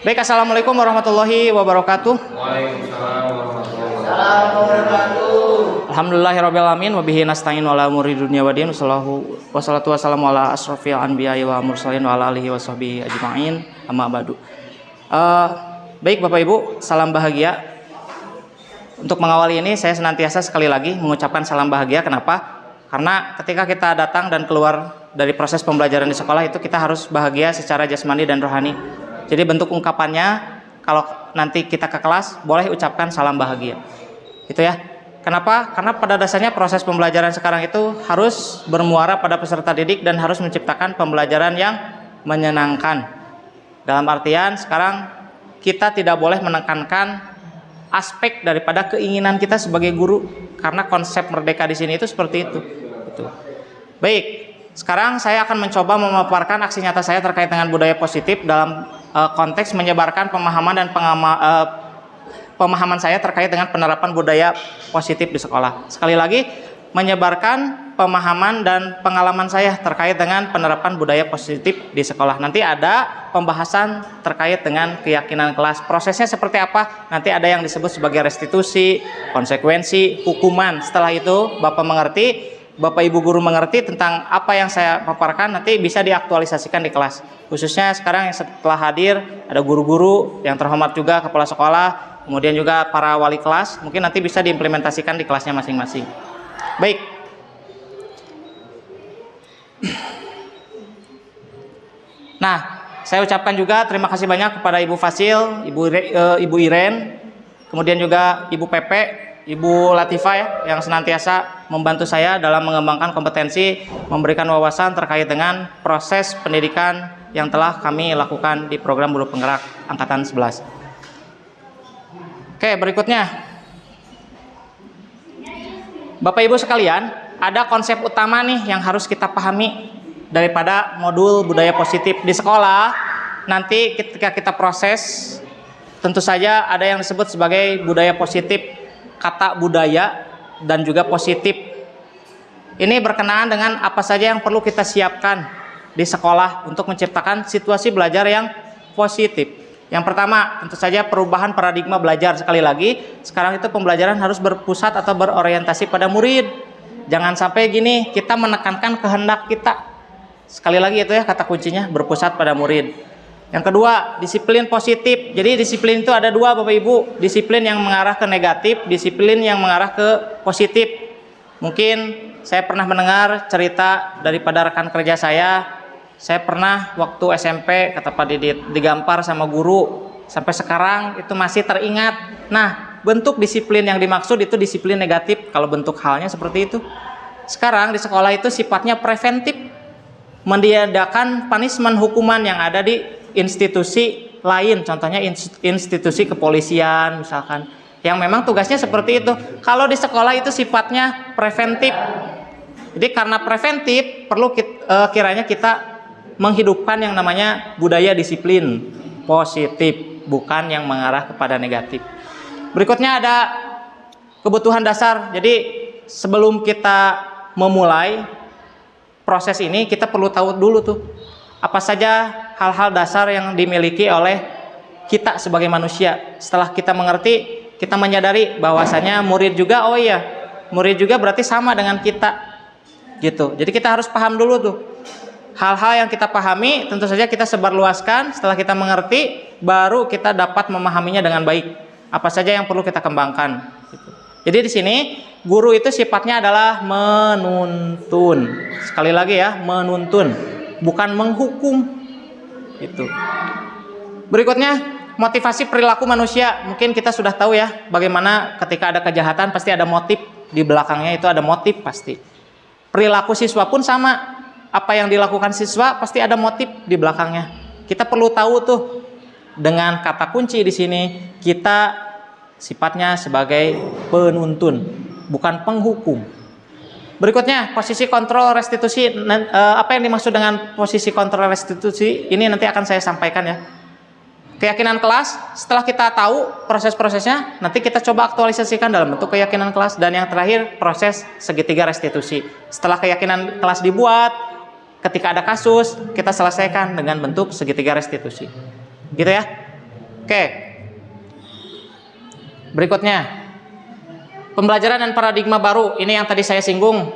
Baik, assalamualaikum warahmatullahi wabarakatuh. Waalaikumsalam warahmatullahi wabarakatuh. Alhamdulillahirabbil alamin wa bihi nasta'in wa ala umuri dunya waddin. Wassalatu wassalamu ala asrofil anbiya'i wa mursalin wa ala alihi washabbihi ajma'in. Amma ba'du. Baik Bapak Ibu, salam bahagia. Untuk mengawali ini saya senantiasa sekali lagi mengucapkan salam bahagia. Kenapa? Karena ketika kita datang dan keluar dari proses pembelajaran di sekolah itu kita harus bahagia secara jasmani dan rohani. Jadi bentuk ungkapannya kalau nanti kita ke kelas boleh ucapkan salam bahagia. Itu ya. Kenapa? Karena pada dasarnya proses pembelajaran sekarang itu harus bermuara pada peserta didik dan harus menciptakan pembelajaran yang menyenangkan. Dalam artian sekarang kita tidak boleh menekankan aspek daripada keinginan kita sebagai guru, karena konsep merdeka di sini itu seperti itu. Baik, sekarang saya akan mencoba memaparkan aksi nyata saya terkait dengan budaya positif dalam konteks menyebarkan pemahaman dan pemahaman saya terkait dengan penerapan budaya positif di sekolah. Sekali lagi, menyebarkan pemahaman dan pengalaman saya terkait dengan penerapan budaya positif di sekolah. Nanti ada pembahasan terkait dengan keyakinan kelas. Prosesnya seperti apa? Nanti ada yang disebut sebagai restitusi, konsekuensi, hukuman. Setelah itu Bapak mengerti, Bapak Ibu guru mengerti tentang apa yang saya paparkan, nanti bisa diaktualisasikan di kelas. Khususnya sekarang yang setelah hadir ada guru-guru yang terhormat juga, kepala sekolah, kemudian juga para wali kelas, mungkin nanti bisa diimplementasikan di kelasnya masing-masing. Baik. Nah, saya ucapkan juga terima kasih banyak kepada Ibu Fasil, Ibu Iren, kemudian juga Ibu Pepe, Ibu Latifah ya, yang senantiasa membantu saya dalam mengembangkan kompetensi, memberikan wawasan terkait dengan proses pendidikan yang telah kami lakukan di program Buruh Penggerak Angkatan 11. Oke, berikutnya. Bapak Ibu sekalian, ada konsep utama nih yang harus kita pahami daripada modul budaya positif di sekolah. Nanti ketika kita proses, tentu saja ada yang disebut sebagai budaya positif. Kata budaya dan juga positif ini berkenaan dengan apa saja yang perlu kita siapkan di sekolah untuk menciptakan situasi belajar yang positif. Yang pertama, tentu saja perubahan paradigma belajar. Sekali lagi, sekarang itu pembelajaran harus berpusat atau berorientasi pada murid. Jangan sampai gini, kita menekankan kehendak kita. Sekali lagi itu ya kata kuncinya, berpusat pada murid. Yang kedua, disiplin positif. Jadi disiplin itu ada dua Bapak Ibu. Disiplin yang mengarah ke negatif, disiplin yang mengarah ke positif. Mungkin saya pernah mendengar cerita daripada rekan kerja saya. Saya pernah waktu SMP, kata Pak Didit, digampar sama guru. Sampai sekarang itu masih teringat. Nah, bentuk disiplin yang dimaksud itu disiplin negatif. Kalau bentuk halnya seperti itu. Sekarang di sekolah itu sifatnya preventif. Meniadakan punishment, hukuman yang ada di institusi lain, contohnya institusi kepolisian misalkan, yang memang tugasnya seperti itu. Kalau di sekolah itu sifatnya preventif. Jadi karena preventif perlu kiranya kita menghidupkan yang namanya budaya disiplin positif, bukan yang mengarah kepada negatif. Berikutnya ada kebutuhan dasar. Jadi sebelum kita memulai proses ini, kita perlu tahu dulu tuh apa saja hal-hal dasar yang dimiliki oleh kita sebagai manusia. Setelah kita mengerti, kita menyadari bahwasanya murid juga, oh iya, murid juga berarti sama dengan kita, gitu. Jadi kita harus paham dulu tuh hal-hal yang kita pahami, tentu saja kita sebarluaskan. Setelah kita mengerti, baru kita dapat memahaminya dengan baik. Apa saja yang perlu kita kembangkan, gitu. Jadi di sini guru itu sifatnya adalah menuntun. Sekali lagi ya, menuntun, bukan menghukum. Itu. Berikutnya, motivasi perilaku manusia. Mungkin kita sudah tahu ya, bagaimana ketika ada kejahatan pasti ada motif di belakangnya, itu ada motif pasti. Perilaku siswa pun sama. Apa yang dilakukan siswa pasti ada motif di belakangnya. Kita perlu tahu tuh. Dengan kata kunci di sini, kita sifatnya sebagai penuntun, bukan penghukum. Berikutnya, posisi kontrol restitusi. Apa yang dimaksud dengan posisi kontrol restitusi ini nanti akan saya sampaikan ya. Keyakinan kelas, setelah kita tahu proses-prosesnya, nanti kita coba aktualisasikan dalam bentuk keyakinan kelas. Dan yang terakhir, proses segitiga restitusi. Setelah keyakinan kelas dibuat, ketika ada kasus, kita selesaikan dengan bentuk segitiga restitusi. Gitu ya. Oke. Berikutnya, pembelajaran dan paradigma baru. Ini yang tadi saya singgung.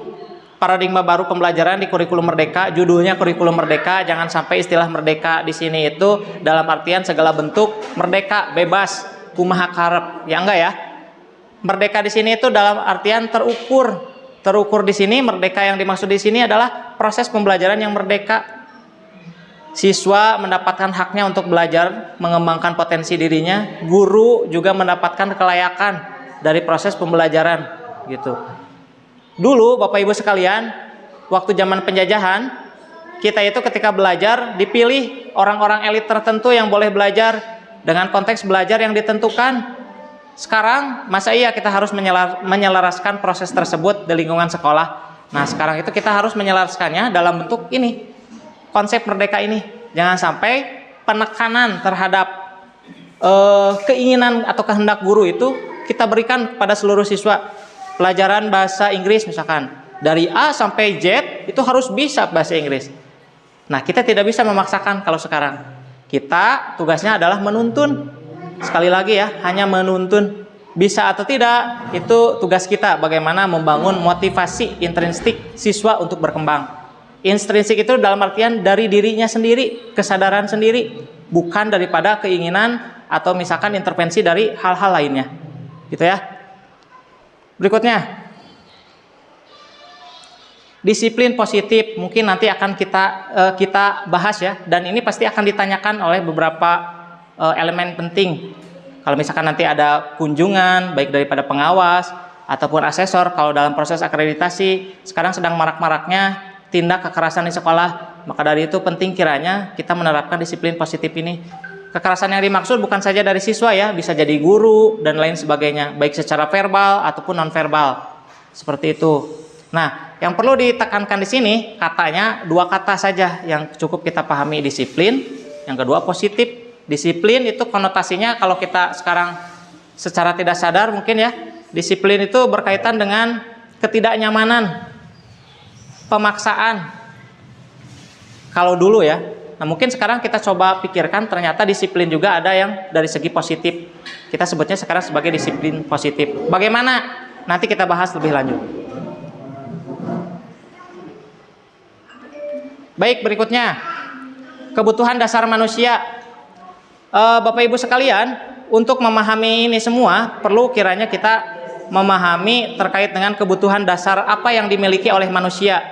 Paradigma baru pembelajaran di kurikulum merdeka, judulnya kurikulum merdeka. Jangan sampai istilah merdeka di sini itu dalam artian segala bentuk merdeka, bebas, kumaha karep. Ya enggak ya. Merdeka di sini itu dalam artian terukur. Terukur di sini, merdeka yang dimaksud di sini adalah proses pembelajaran yang merdeka. Siswa mendapatkan haknya untuk belajar, mengembangkan potensi dirinya. Guru juga mendapatkan kelayakan dari proses pembelajaran, gitu. Dulu Bapak Ibu sekalian, waktu zaman penjajahan, kita itu ketika belajar dipilih orang-orang elit tertentu yang boleh belajar dengan konteks belajar yang ditentukan. Sekarang masa iya kita harus menyelaraskan proses tersebut di lingkungan sekolah. Nah sekarang itu kita harus menyelaraskannya dalam bentuk ini, konsep merdeka ini. Jangan sampai penekanan terhadap keinginan atau kehendak guru itu kita berikan pada seluruh siswa. Pelajaran bahasa Inggris misalkan dari A sampai Z itu harus bisa bahasa Inggris. Nah kita tidak bisa memaksakan kalau sekarang. Kita tugasnya adalah menuntun. Sekali lagi ya, hanya menuntun. Bisa atau tidak itu tugas kita, bagaimana membangun motivasi intrinsik siswa untuk berkembang. Intrinsik itu dalam artian dari dirinya sendiri, kesadaran sendiri, bukan daripada keinginan atau misalkan intervensi dari hal-hal lainnya. Gitu ya. Berikutnya, disiplin positif mungkin nanti akan kita bahas ya, dan ini pasti akan ditanyakan oleh beberapa elemen penting. Kalau misalkan nanti ada kunjungan baik daripada pengawas ataupun asesor, kalau dalam proses akreditasi sekarang sedang marak-maraknya tindak kekerasan di sekolah, maka dari itu penting kiranya kita menerapkan disiplin positif ini. Kekerasan yang dimaksud bukan saja dari siswa ya, bisa jadi guru dan lain sebagainya, baik secara verbal ataupun non-verbal. Seperti itu. Nah, yang perlu ditekankan di sini katanya dua kata saja yang cukup kita pahami, disiplin, yang kedua positif. Disiplin itu konotasinya kalau kita sekarang secara tidak sadar mungkin ya, disiplin itu berkaitan dengan ketidaknyamanan, pemaksaan. Kalau dulu ya. Nah mungkin sekarang kita coba pikirkan ternyata disiplin juga ada yang dari segi positif. Kita sebutnya sekarang sebagai disiplin positif. Bagaimana? Nanti kita bahas lebih lanjut. Baik, berikutnya. Kebutuhan dasar manusia. Bapak Ibu sekalian, untuk memahami ini semua, perlu kiranya kita memahami terkait dengan kebutuhan dasar apa yang dimiliki oleh manusia.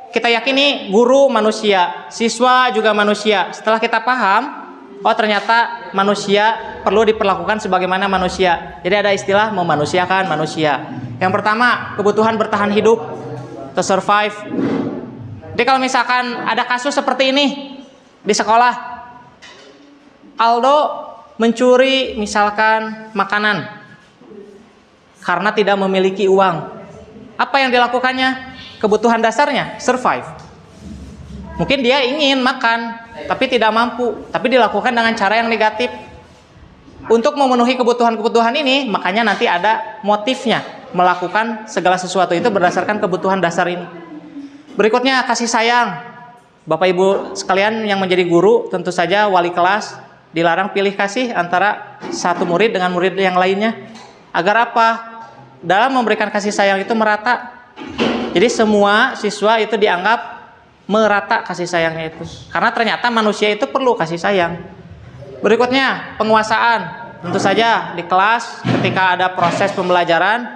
Kita yakini guru manusia, siswa juga manusia. Setelah kita paham, oh ternyata manusia perlu diperlakukan sebagaimana manusia. Jadi ada istilah memanusiakan manusia. Yang pertama, kebutuhan bertahan hidup, to survive. Jadi kalau misalkan ada kasus seperti ini di sekolah, Aldo mencuri misalkan makanan karena tidak memiliki uang. Apa yang dilakukannya? Kebutuhan dasarnya survive. Mungkin dia ingin makan tapi tidak mampu, tapi dilakukan dengan cara yang negatif. Untuk memenuhi kebutuhan-kebutuhan ini, makanya nanti ada motifnya melakukan segala sesuatu itu berdasarkan kebutuhan dasar ini. Berikutnya kasih sayang. Bapak Ibu sekalian yang menjadi guru, tentu saja wali kelas dilarang pilih kasih antara satu murid dengan murid yang lainnya. Agar apa? Dalam memberikan kasih sayang itu merata. Jadi semua siswa itu dianggap merata kasih sayangnya itu. Karena ternyata manusia itu perlu kasih sayang. Berikutnya, penguasaan. Tentu saja di kelas ketika ada proses pembelajaran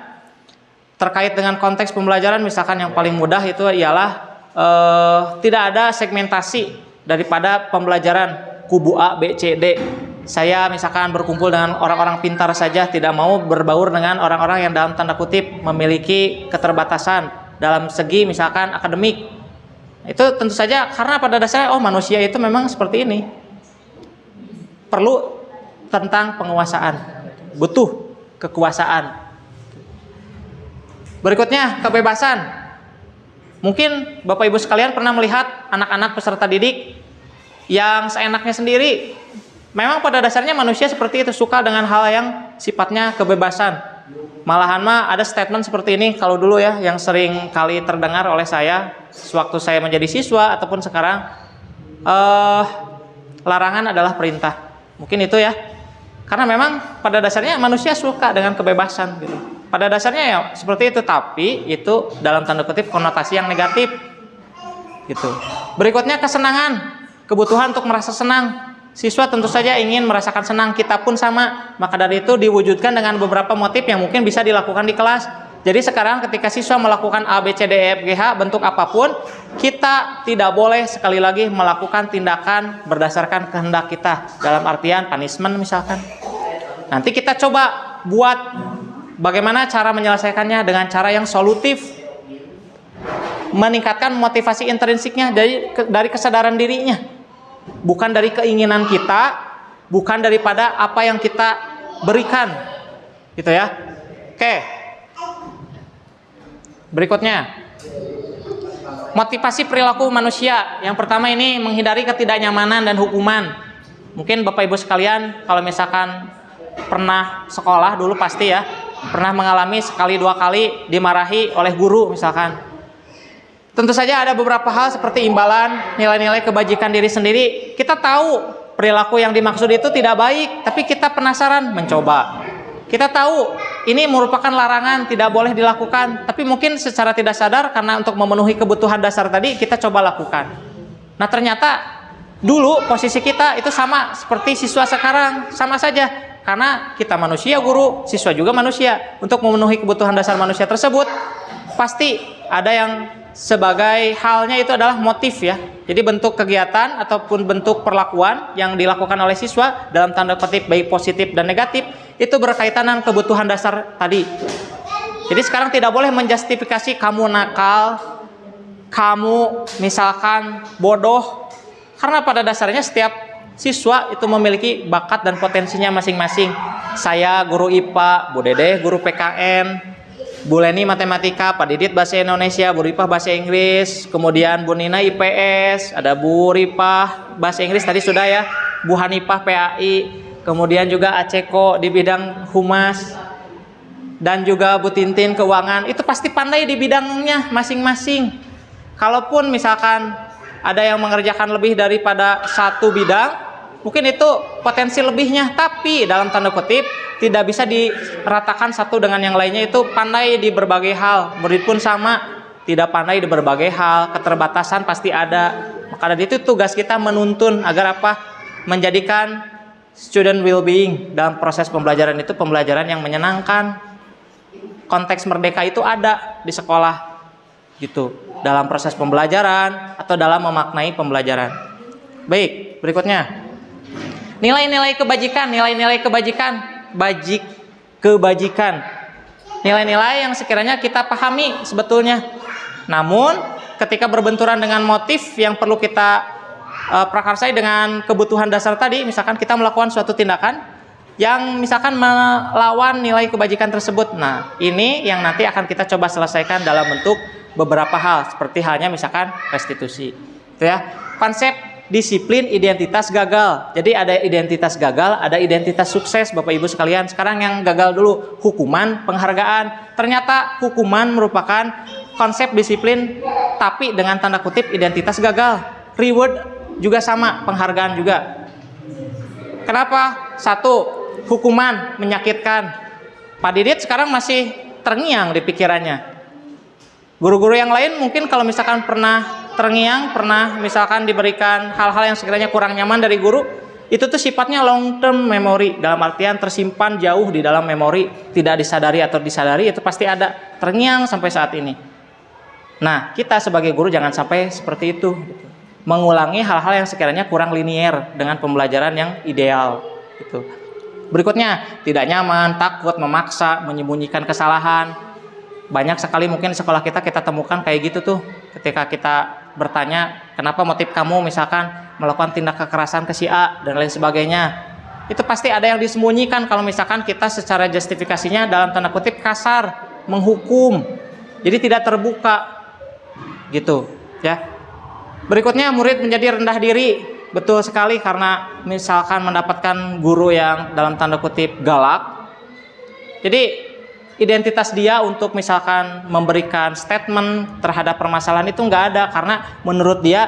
terkait dengan konteks pembelajaran, misalkan yang paling mudah itu ialah tidak ada segmentasi daripada pembelajaran kubu A, B, C, D. Saya misalkan berkumpul dengan orang-orang pintar saja, tidak mau berbaur dengan orang-orang yang dalam tanda kutip memiliki keterbatasan dalam segi misalkan akademik. Itu tentu saja karena pada dasarnya manusia itu memang seperti ini. Perlu tentang penguasaan, butuh kekuasaan. Berikutnya, kebebasan. Mungkin Bapak Ibu sekalian pernah melihat anak-anak peserta didik yang seenaknya sendiri. Memang pada dasarnya manusia seperti itu, suka dengan hal yang sifatnya kebebasan. Malahan mah ada statement seperti ini kalau dulu ya, yang sering kali terdengar oleh saya sewaktu saya menjadi siswa ataupun sekarang, larangan adalah perintah. Mungkin itu ya. Karena memang pada dasarnya manusia suka dengan kebebasan gitu. Pada dasarnya ya seperti itu, tapi itu dalam tanda kutip konotasi yang negatif gitu. Berikutnya kesenangan, kebutuhan untuk merasa senang. Siswa tentu saja ingin merasakan senang, kita pun sama. Maka dari itu diwujudkan dengan beberapa motif yang mungkin bisa dilakukan di kelas. Jadi sekarang ketika siswa melakukan A, B, C, D, E, F, G, H, bentuk apapun, kita tidak boleh sekali lagi melakukan tindakan berdasarkan kehendak kita. Dalam artian punishment misalkan. Nanti kita coba buat bagaimana cara menyelesaikannya dengan cara yang solutif. Meningkatkan motivasi intrinsiknya dari kesadaran dirinya. Bukan dari keinginan kita, bukan daripada apa yang kita berikan. Gitu ya. Oke. Berikutnya, motivasi perilaku manusia. Yang pertama ini menghindari ketidaknyamanan dan hukuman. Mungkin Bapak Ibu sekalian kalau misalkan pernah sekolah dulu pasti ya, pernah mengalami sekali dua kali dimarahi oleh guru misalkan. Tentu saja ada beberapa hal seperti imbalan, nilai-nilai kebajikan diri sendiri. Kita tahu perilaku yang dimaksud itu tidak baik, tapi kita penasaran mencoba. Kita tahu ini merupakan larangan, tidak boleh dilakukan, tapi mungkin secara tidak sadar karena untuk memenuhi kebutuhan dasar tadi kita coba lakukan. Nah ternyata dulu posisi kita itu sama seperti siswa sekarang, sama saja. Karena kita manusia guru, siswa juga manusia. Untuk memenuhi kebutuhan dasar manusia tersebut, pasti ada yang sebagai halnya itu adalah motif ya. Jadi bentuk kegiatan ataupun bentuk perlakuan yang dilakukan oleh siswa dalam tanda kutip baik positif dan negatif itu berkaitan dengan kebutuhan dasar tadi. Jadi sekarang tidak boleh menjustifikasi kamu nakal, kamu misalkan bodoh, karena pada dasarnya setiap siswa itu memiliki bakat dan potensinya masing-masing. Saya guru IPA, Bu Dede guru PKN, Bu Leni matematika, Pak Didit bahasa Indonesia, Bu Ripah bahasa Inggris, kemudian Bu Nina IPS, ada Bu Ripah bahasa Inggris tadi sudah ya, Bu Hanifah PAI, kemudian juga Aceko di bidang humas, dan juga Bu Tintin keuangan. Itu pasti pandai di bidangnya masing-masing. Kalaupun misalkan ada yang mengerjakan lebih daripada satu bidang, mungkin itu potensi lebihnya, tapi dalam tanda kutip tidak bisa diratakan satu dengan yang lainnya. Itu pandai di berbagai hal. Murid pun sama, tidak pandai di berbagai hal, keterbatasan pasti ada. Maka dari itu tugas kita menuntun agar apa? Menjadikan student well-being dalam proses pembelajaran itu pembelajaran yang menyenangkan. Konteks merdeka itu ada di sekolah gitu, dalam proses pembelajaran atau dalam memaknai pembelajaran. Baik, berikutnya. Nilai-nilai kebajikan, kebajikan. Nilai-nilai yang sekiranya kita pahami sebetulnya. Namun, ketika berbenturan dengan motif yang perlu kita prakarsai dengan kebutuhan dasar tadi, misalkan kita melakukan suatu tindakan yang misalkan melawan nilai kebajikan tersebut. Nah, ini yang nanti akan kita coba selesaikan dalam bentuk beberapa hal, seperti halnya misalkan restitusi. Itu ya. Konsep disiplin identitas gagal. Jadi ada identitas gagal, ada identitas sukses Bapak Ibu sekalian. Sekarang yang gagal dulu, hukuman, penghargaan. Ternyata hukuman merupakan konsep disiplin tapi dengan tanda kutip identitas gagal. Reward juga sama, penghargaan juga. Kenapa? Satu, hukuman menyakitkan. Pak Didit sekarang masih terngiang di pikirannya. Guru-guru yang lain mungkin kalau misalkan pernah terngiang, pernah misalkan diberikan hal-hal yang sekiranya kurang nyaman dari guru, itu tuh sifatnya long term memory, dalam artian tersimpan jauh di dalam memori, tidak disadari atau disadari itu pasti ada, terngiang sampai saat ini. Nah, kita sebagai guru jangan sampai seperti itu, mengulangi hal-hal yang sekiranya kurang linier dengan pembelajaran yang ideal gitu. Berikutnya, tidak nyaman, takut, memaksa, menyembunyikan kesalahan. Banyak sekali mungkin sekolah kita temukan kayak gitu tuh. Ketika kita bertanya, kenapa motif kamu misalkan melakukan tindak kekerasan ke si A dan lain sebagainya, itu pasti ada yang disembunyikan kalau misalkan kita secara justifikasinya dalam tanda kutip kasar, menghukum, jadi tidak terbuka gitu ya. Berikutnya, murid menjadi rendah diri. Betul sekali, karena misalkan mendapatkan guru yang dalam tanda kutip galak, jadi identitas dia untuk misalkan memberikan statement terhadap permasalahan itu nggak ada, karena menurut dia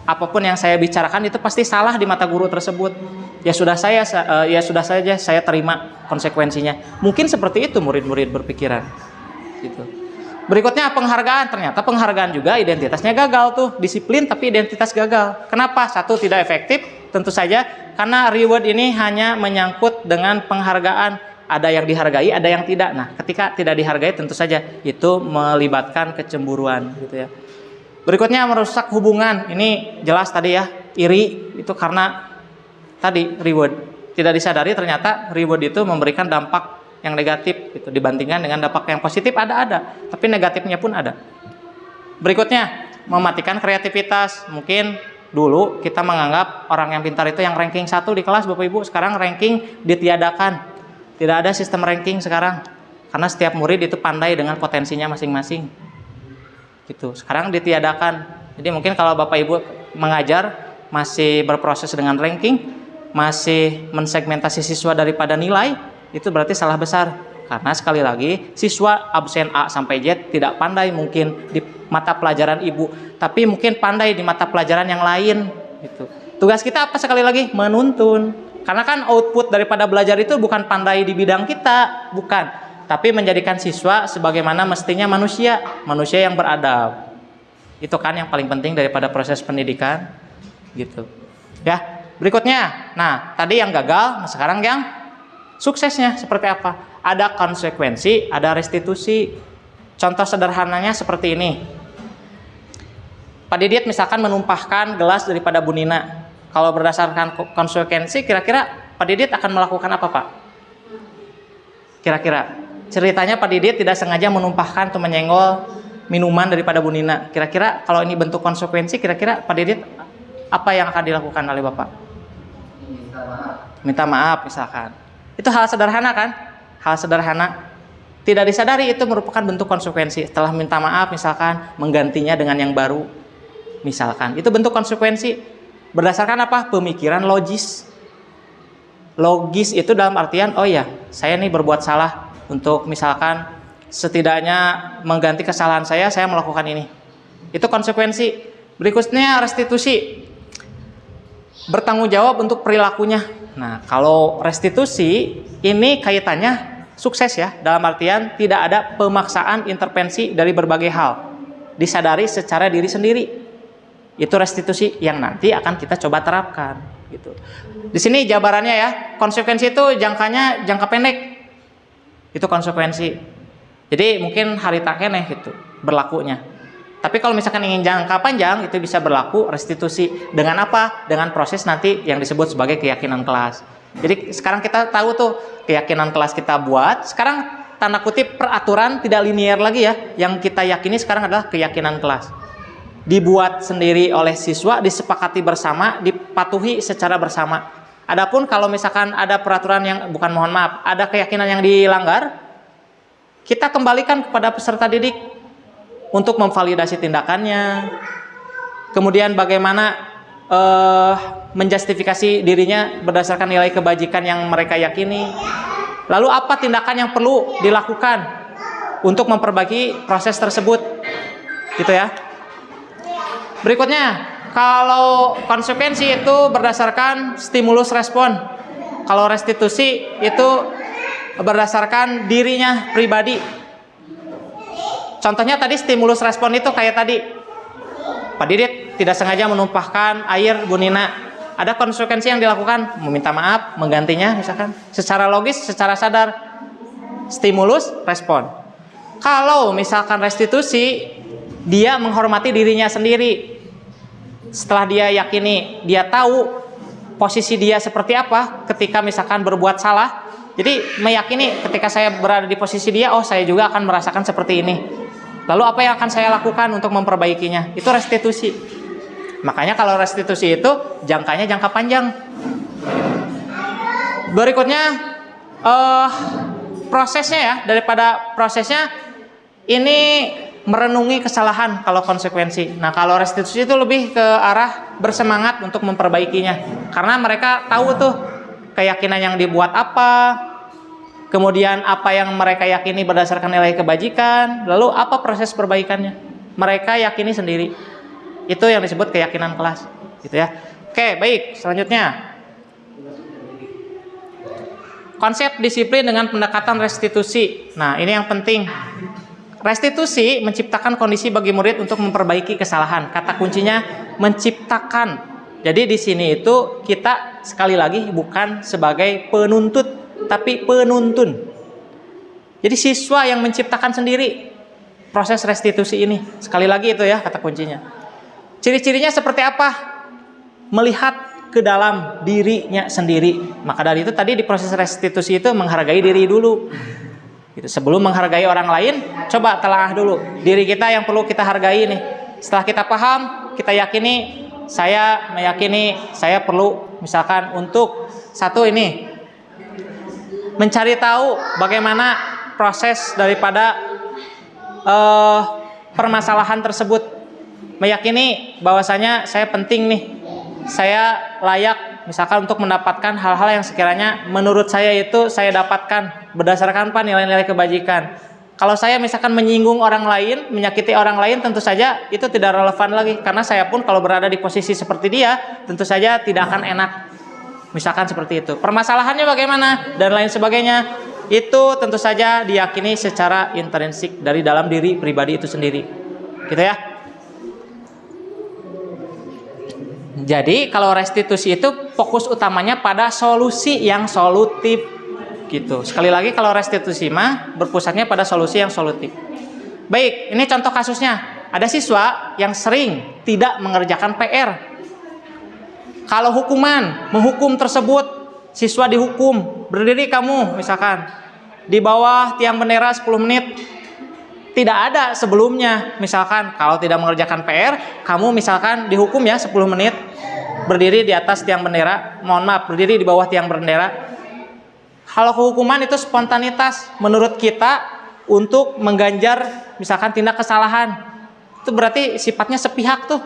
apapun yang saya bicarakan itu pasti salah di mata guru tersebut. Ya sudah saja saya terima konsekuensinya. Mungkin seperti itu murid-murid berpikiran. Gitu. Berikutnya penghargaan. Ternyata penghargaan juga identitasnya gagal tuh. Disiplin tapi identitas gagal. Kenapa? Satu, tidak efektif. Tentu saja karena reward ini hanya menyangkut dengan penghargaan. Ada yang dihargai, ada yang tidak. Nah, ketika tidak dihargai tentu saja itu melibatkan kecemburuan gitu ya. Berikutnya merusak hubungan. Ini jelas tadi ya, iri itu karena tadi reward. Tidak disadari ternyata reward itu memberikan dampak yang negatif gitu dibandingkan dengan dampak yang positif ada, tapi negatifnya pun ada. Berikutnya, mematikan kreativitas. Mungkin dulu kita menganggap orang yang pintar itu yang ranking 1 di kelas Bapak Ibu, sekarang ranking ditiadakan. Tidak ada sistem ranking sekarang. Karena setiap murid itu pandai dengan potensinya masing-masing. Gitu. Sekarang ditiadakan. Jadi mungkin kalau Bapak Ibu mengajar masih berproses dengan ranking, masih mensegmentasi siswa daripada nilai, itu berarti salah besar. Karena sekali lagi siswa absen A sampai Z tidak pandai mungkin di mata pelajaran ibu, tapi mungkin pandai di mata pelajaran yang lain gitu. Tugas kita apa sekali lagi? Menuntun. Karena kan output daripada belajar itu bukan pandai di bidang kita, bukan, tapi menjadikan siswa sebagaimana mestinya manusia yang beradab. Itu kan yang paling penting daripada proses pendidikan gitu. Ya, berikutnya. Nah, tadi yang gagal, nah sekarang yang suksesnya seperti apa? Ada konsekuensi, ada restitusi. Contoh sederhananya seperti ini. Pak Didit misalkan menumpahkan gelas daripada Bu Nina. Kalau berdasarkan konsekuensi, kira-kira Pak Didit akan melakukan apa, Pak? Kira-kira ceritanya Pak Didit tidak sengaja menumpahkan atau menyenggol minuman daripada Bu Nina. Kira-kira kalau ini bentuk konsekuensi, kira-kira Pak Didit apa yang akan dilakukan oleh Bapak? Minta maaf misalkan. Itu hal sederhana kan? Hal sederhana. Tidak disadari itu merupakan bentuk konsekuensi. Setelah minta maaf misalkan, menggantinya dengan yang baru. Misalkan, itu bentuk konsekuensi. Berdasarkan apa? Pemikiran logis. Logis itu dalam artian, oh ya, saya nih berbuat salah untuk misalkan setidaknya mengganti kesalahan saya melakukan ini. Itu konsekuensi. Berikutnya restitusi. Bertanggung jawab untuk perilakunya. Nah, kalau restitusi ini kaitannya sukses ya, dalam artian tidak ada pemaksaan intervensi dari berbagai hal. Disadari secara diri sendiri. Itu restitusi yang nanti akan kita coba terapkan gitu. Di sini jabarannya ya, konsekuensi itu jangka pendek. Itu konsekuensi. Jadi mungkin hari tak keneh gitu berlakunya. Tapi kalau misalkan ingin jangka panjang itu bisa berlaku restitusi dengan apa? Dengan proses nanti yang disebut sebagai keyakinan kelas. Jadi sekarang kita tahu tuh keyakinan kelas kita buat. Sekarang tanda kutip peraturan tidak linear lagi ya. Yang kita yakini sekarang adalah keyakinan kelas. Dibuat sendiri oleh siswa, disepakati bersama, dipatuhi secara bersama. Adapun kalau misalkan ada peraturan yang bukan, mohon maaf, ada keyakinan yang dilanggar, kita kembalikan kepada peserta didik untuk memvalidasi tindakannya. Kemudian bagaimana menjustifikasi dirinya berdasarkan nilai kebajikan yang mereka yakini. Lalu apa tindakan yang perlu dilakukan untuk memperbaiki proses tersebut. Gitu ya. Berikutnya, kalau konsekuensi itu berdasarkan stimulus respon. Kalau restitusi itu berdasarkan dirinya pribadi. Contohnya tadi stimulus respon itu kayak tadi. Pak Didit tidak sengaja menumpahkan air Bu Nina. Ada konsekuensi yang dilakukan, meminta maaf, menggantinya misalkan. Secara logis, secara sadar. Stimulus respon. Kalau misalkan restitusi, dia menghormati dirinya sendiri. Setelah dia yakini, dia tahu posisi dia seperti apa ketika misalkan berbuat salah. Jadi meyakini ketika saya berada di posisi dia, oh saya juga akan merasakan seperti ini. Lalu apa yang akan saya lakukan untuk memperbaikinya? Itu restitusi. Makanya kalau restitusi itu jangkanya jangka panjang. Berikutnya prosesnya ya, daripada prosesnya ini merenungi kesalahan kalau konsekuensi. Nah, kalau restitusi itu lebih ke arah bersemangat untuk memperbaikinya. Karena mereka tahu tuh keyakinan yang dibuat apa, kemudian apa yang mereka yakini berdasarkan nilai kebajikan, lalu apa proses perbaikannya. Mereka yakini sendiri. Itu yang disebut keyakinan kelas. gitu ya. Oke, baik, selanjutnya. Konsep disiplin dengan pendekatan restitusi. Nah, ini yang penting. Restitusi menciptakan kondisi bagi murid untuk memperbaiki kesalahan. Kata kuncinya menciptakan. Jadi di sini itu kita sekali lagi bukan sebagai penuntut, tapi penuntun. Jadi siswa yang menciptakan sendiri proses restitusi ini. Sekali lagi itu ya kata kuncinya. Ciri-cirinya seperti apa? Melihat ke dalam dirinya sendiri. Maka dari itu tadi di proses restitusi itu menghargai diri dulu. Gitu. Sebelum menghargai orang lain, coba telaah dulu diri kita yang perlu kita hargai nih. Setelah kita paham, kita yakini, saya meyakini saya perlu misalkan untuk satu ini mencari tahu bagaimana proses daripada permasalahan tersebut. Meyakini bahwasanya saya penting nih, saya layak misalkan untuk mendapatkan hal-hal yang sekiranya menurut saya itu saya dapatkan berdasarkan nilai-nilai kebajikan. Kalau saya misalkan menyinggung orang lain, menyakiti orang lain, tentu saja itu tidak relevan lagi. Karena saya pun kalau berada di posisi seperti dia, tentu saja tidak akan enak. Misalkan seperti itu. Permasalahannya bagaimana dan lain sebagainya, itu tentu saja diyakini secara intrinsik dari dalam diri pribadi itu sendiri. Gitu ya. Jadi kalau restitusi itu fokus utamanya pada solusi yang solutif gitu. Sekali lagi kalau restitusi mah berpusatnya pada solusi yang solutif. Baik, ini contoh kasusnya. Ada siswa yang sering tidak mengerjakan PR. Kalau hukuman, menghukum tersebut, siswa dihukum, berdiri kamu misalkan di bawah tiang bendera 10 menit. Tidak ada sebelumnya, misalkan kalau tidak mengerjakan PR, kamu misalkan dihukum ya 10 menit berdiri di atas tiang bendera, berdiri di bawah tiang bendera. Kalau kehukuman itu spontanitas menurut kita untuk mengganjar misalkan tindak kesalahan. Itu berarti sifatnya sepihak tuh.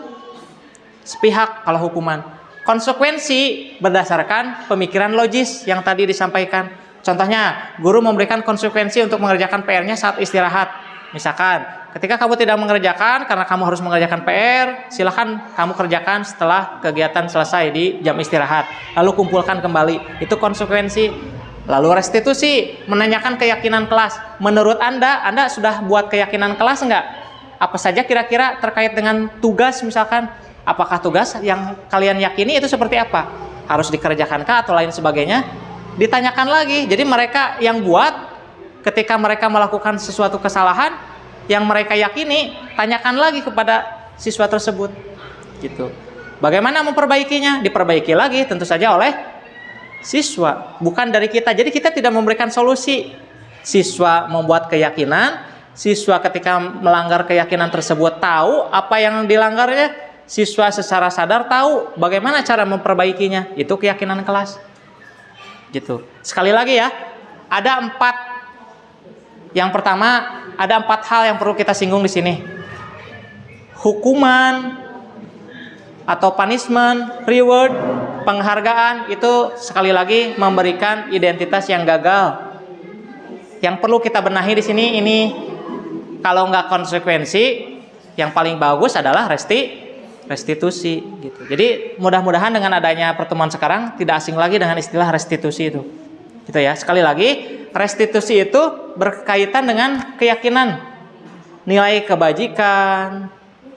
Sepihak kalau hukuman. Konsekuensi berdasarkan pemikiran logis yang tadi disampaikan. Contohnya, guru memberikan konsekuensi untuk mengerjakan PR-nya saat istirahat. Misalkan, ketika kamu tidak mengerjakan karena kamu harus mengerjakan PR, silahkan kamu kerjakan setelah kegiatan selesai di jam istirahat. Lalu kumpulkan kembali. Itu konsekuensi. Lalu restitusi, menanyakan keyakinan kelas. Menurut Anda sudah buat keyakinan kelas enggak? Apa saja kira-kira terkait dengan tugas misalkan? Apakah tugas yang kalian yakini itu seperti apa? Harus dikerjakankah atau lain sebagainya? Ditanyakan lagi. Jadi mereka yang buat, ketika mereka melakukan sesuatu kesalahan yang mereka yakini, tanyakan lagi kepada siswa tersebut. Gitu. Bagaimana memperbaikinya? Diperbaiki lagi tentu saja oleh siswa, bukan dari kita. Jadi kita tidak memberikan solusi. Siswa membuat keyakinan, siswa ketika melanggar keyakinan tersebut tahu apa yang dilanggarnya, siswa secara sadar tahu bagaimana cara memperbaikinya. Itu keyakinan kelas. Gitu. Sekali lagi ya, ada 4. Yang pertama, ada 4 hal yang perlu kita singgung di sini. Hukuman atau punishment, reward, penghargaan itu sekali lagi memberikan identitas yang gagal. Yang perlu kita benahi di sini ini, kalau nggak konsekuensi, yang paling bagus adalah restitusi gitu. Jadi mudah-mudahan dengan adanya pertemuan sekarang tidak asing lagi dengan istilah restitusi itu. Gitu ya. Sekali lagi, restitusi itu berkaitan dengan keyakinan, nilai kebajikan.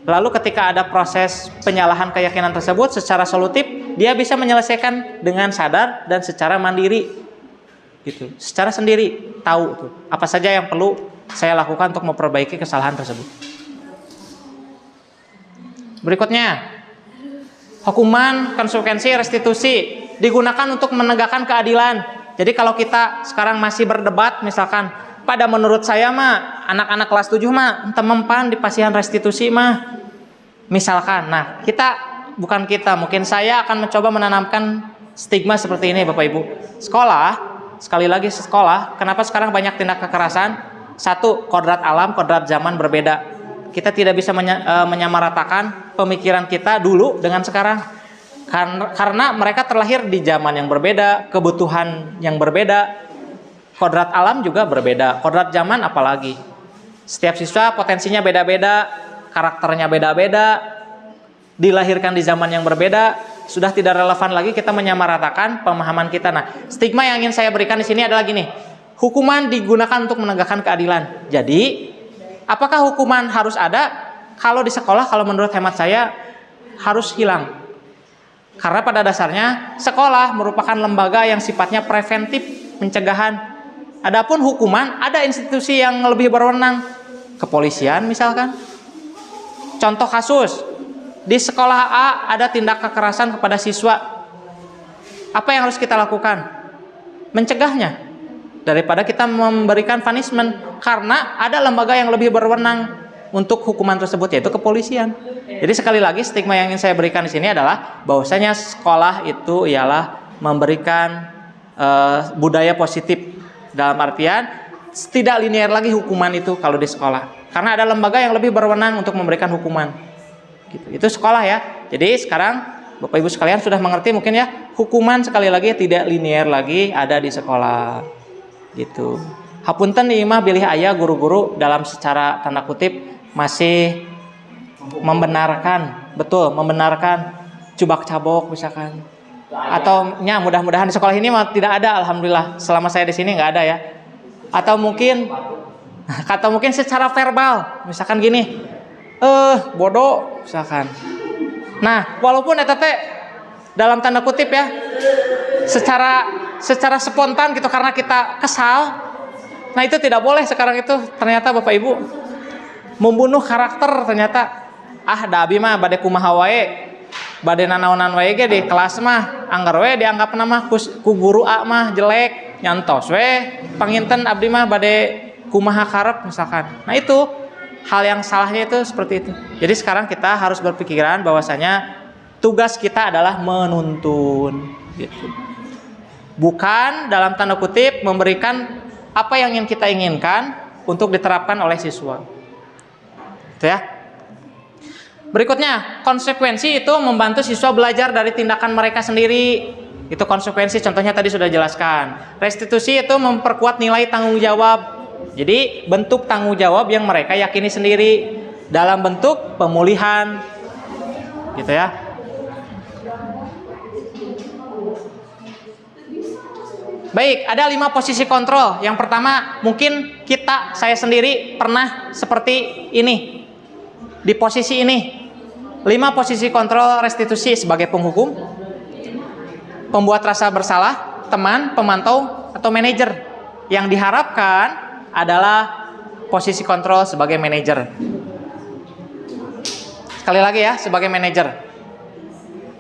Lalu ketika ada proses penyalahan keyakinan tersebut secara solutif, dia bisa menyelesaikan dengan sadar dan secara mandiri. Gitu. Secara sendiri tahu tuh apa saja yang perlu saya lakukan untuk memperbaiki kesalahan tersebut. Berikutnya, hukuman, konsekuensi, restitusi digunakan untuk menegakkan keadilan. Jadi kalau kita sekarang masih berdebat misalkan, pada menurut saya mah anak-anak kelas 7 mah mempan di pasihan restitusi mah. Misalkan, nah mungkin saya akan mencoba menanamkan stigma seperti ini Bapak Ibu. Sekolah, sekali lagi sekolah, kenapa sekarang banyak tindak kekerasan? Satu, kodrat alam, kodrat zaman berbeda. Kita tidak bisa menyamaratakan pemikiran kita dulu dengan sekarang. Karena mereka terlahir di zaman yang berbeda, kebutuhan yang berbeda, kodrat alam juga berbeda, kodrat zaman apalagi. Setiap siswa potensinya beda-beda, karakternya beda-beda, dilahirkan di zaman yang berbeda, sudah tidak relevan lagi kita menyamaratakan pemahaman kita. Nah, stigma yang ingin saya berikan di sini adalah gini. Hukuman digunakan untuk menegakkan keadilan. Jadi, apakah hukuman harus ada? Kalau di sekolah, kalau menurut hemat saya harus hilang. Karena pada dasarnya sekolah merupakan lembaga yang sifatnya preventif, pencegahan. Adapun hukuman, ada institusi yang lebih berwenang, kepolisian misalkan. Contoh kasus, di sekolah A ada tindak kekerasan kepada siswa. Apa yang harus kita lakukan? Mencegahnya daripada kita memberikan punishment, karena ada lembaga yang lebih berwenang untuk hukuman tersebut, yaitu kepolisian. Jadi sekali lagi stigma yang ingin saya berikan di sini adalah bahwasanya sekolah itu ialah memberikan budaya positif, dalam artian tidak linear lagi hukuman itu kalau di sekolah, karena ada lembaga yang lebih berwenang untuk memberikan hukuman. Gitu. Itu sekolah ya. Jadi sekarang Bapak Ibu sekalian sudah mengerti mungkin ya, hukuman sekali lagi tidak linear lagi ada di sekolah. Gitu. Hapunten ieu mah bilih aya guru-guru dalam secara tanda kutip masih membenarkan, betul, membenarkan cubak-cabok misalkan. Atau ya mudah-mudahan di sekolah ini mah tidak ada, alhamdulillah. Selama saya di sini nggak ada ya. Atau mungkin secara verbal, misalkan gini, bodoh misalkan. Nah, walaupun eta teh dalam tanda kutip ya, secara spontan gitu karena kita kesal. Nah, itu tidak boleh sekarang itu. Ternyata Bapak Ibu membunuh karakter ternyata. Da abi mah bade kumaha wae, bade nanaonan wae ge di kelas mah anggar we dianggap nama ku guru A mah jelek, nyantos we panginten abdi mah bade kumaha karep misalkan. Nah, itu hal yang salahnya itu seperti itu. Jadi sekarang kita harus berpikiran bahwasanya tugas kita adalah menuntun gitu. Bukan dalam tanda kutip memberikan apa yang ingin kita inginkan untuk diterapkan oleh siswa. Itu ya. Berikutnya, konsekuensi itu membantu siswa belajar dari tindakan mereka sendiri. Itu konsekuensi, contohnya tadi sudah jelaskan. Restitusi itu memperkuat nilai tanggung jawab. Jadi bentuk tanggung jawab yang mereka yakini sendiri dalam bentuk pemulihan. Gitu ya. Baik, ada 5 posisi kontrol. Yang pertama, mungkin saya sendiri pernah seperti ini. Di posisi ini, 5 posisi kontrol restitusi sebagai penghukum, pembuat rasa bersalah, teman, pemantau, atau manajer. Yang diharapkan adalah posisi kontrol sebagai manajer. Sekali lagi ya, sebagai manajer.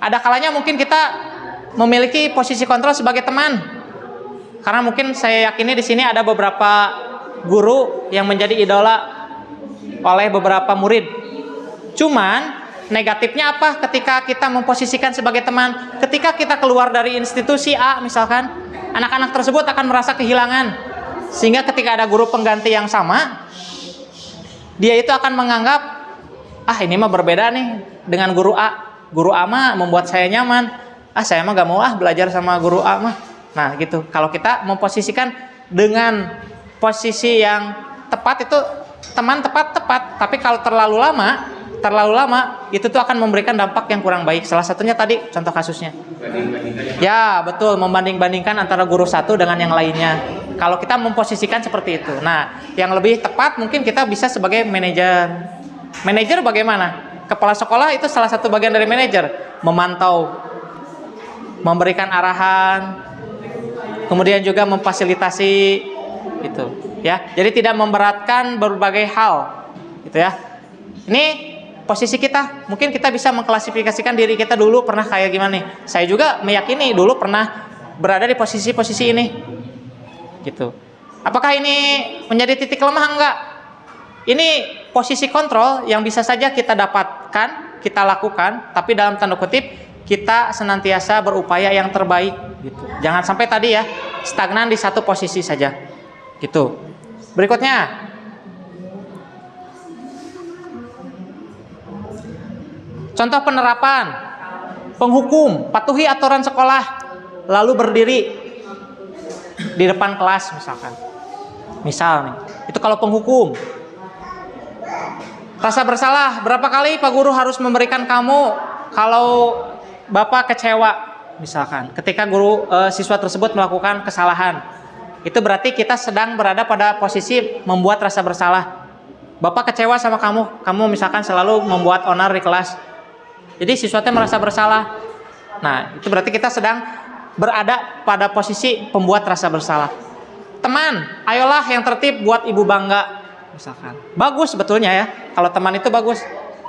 Ada kalanya mungkin kita memiliki posisi kontrol sebagai teman. Karena mungkin saya yakini di sini ada beberapa guru yang menjadi idola oleh beberapa murid. Cuman negatifnya apa ketika kita memposisikan sebagai teman? Ketika kita keluar dari institusi A misalkan, anak-anak tersebut akan merasa kehilangan. Sehingga ketika ada guru pengganti yang sama, dia itu akan menganggap, ini mah berbeda nih dengan guru A. Guru A mah membuat saya nyaman. Saya mah gak mau belajar sama guru A mah. Nah gitu, kalau kita memposisikan dengan posisi yang tepat itu teman tepat, tapi kalau terlalu lama itu tuh akan memberikan dampak yang kurang baik. Salah satunya tadi contoh kasusnya. Ya betul, membanding-bandingkan antara guru satu dengan yang lainnya. Kalau kita memposisikan seperti itu. Nah, yang lebih tepat mungkin kita bisa sebagai manajer. Manajer bagaimana? Kepala sekolah itu salah satu bagian dari manajer, memantau, memberikan arahan, kemudian juga memfasilitasi gitu ya. Jadi tidak memberatkan berbagai hal gitu ya. Ini posisi kita, mungkin kita bisa mengklasifikasikan diri kita dulu pernah kayak gimana nih. Saya juga meyakini dulu pernah berada di posisi-posisi ini gitu. Apakah ini menjadi titik lemah? Enggak. Ini posisi kontrol yang bisa saja kita dapatkan, kita lakukan, tapi dalam tanda kutip kita senantiasa berupaya yang terbaik gitu. Jangan sampai tadi ya stagnan di satu posisi saja gitu. Berikutnya, contoh penerapan, penghukum, patuhi aturan sekolah, lalu berdiri di depan kelas misalkan. Misal nih, itu kalau penghukum. Rasa bersalah, berapa kali Pak Guru harus memberikan kamu kalau Bapak kecewa misalkan ketika siswa tersebut melakukan kesalahan, itu berarti kita sedang berada pada posisi membuat rasa bersalah. Bapak kecewa sama kamu misalkan selalu membuat onar di kelas, jadi siswa merasa bersalah. Nah, itu berarti kita sedang berada pada posisi pembuat rasa bersalah. Teman, ayolah yang tertib buat ibu bangga misalkan. Bagus sebetulnya ya, kalau teman itu bagus.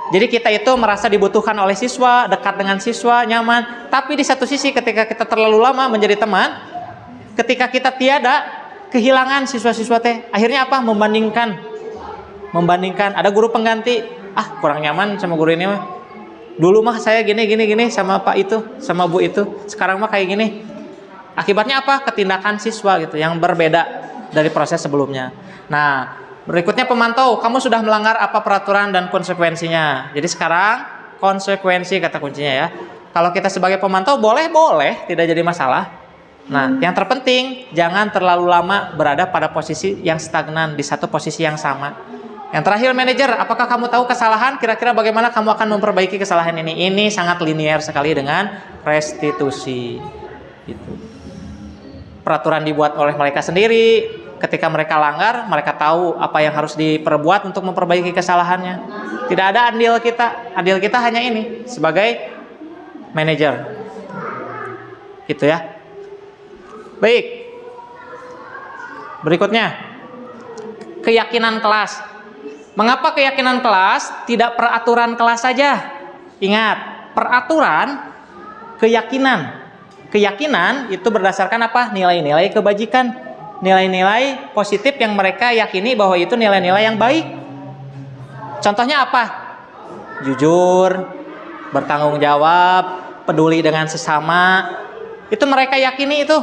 Jadi kita itu merasa dibutuhkan oleh siswa, dekat dengan siswa, nyaman. Tapi di satu sisi ketika kita terlalu lama menjadi teman, ketika kita tiada, kehilangan siswa-siswa akhirnya apa? Membandingkan. Ada guru pengganti, kurang nyaman sama guru ini mah. Dulu mah saya gini sama Pak itu, sama Bu itu. Sekarang mah kayak gini. Akibatnya apa? Ketindakan siswa gitu yang berbeda dari proses sebelumnya. Nah, berikutnya pemantau, kamu sudah melanggar apa peraturan dan konsekuensinya. Jadi sekarang konsekuensi kata kuncinya ya. Kalau kita sebagai pemantau boleh, tidak jadi masalah. Nah, yang terpenting jangan terlalu lama berada pada posisi yang stagnan di satu posisi yang sama. Yang terakhir manajer, apakah kamu tahu kesalahan? Kira-kira bagaimana kamu akan memperbaiki kesalahan ini? Ini sangat linear sekali dengan restitusi. Gitu. Peraturan dibuat oleh mereka sendiri. Ketika mereka langgar, mereka tahu apa yang harus diperbuat untuk memperbaiki kesalahannya. Tidak ada andil kita. Andil kita hanya ini sebagai manajer. Gitu ya. Baik. Berikutnya, keyakinan kelas. Mengapa keyakinan kelas tidak peraturan kelas saja? Ingat, peraturan, keyakinan. Keyakinan itu berdasarkan apa? Nilai-nilai kebajikan. Nilai-nilai positif yang mereka yakini bahwa itu nilai-nilai yang baik. Contohnya apa? Jujur, bertanggung jawab, peduli dengan sesama. Itu mereka yakini itu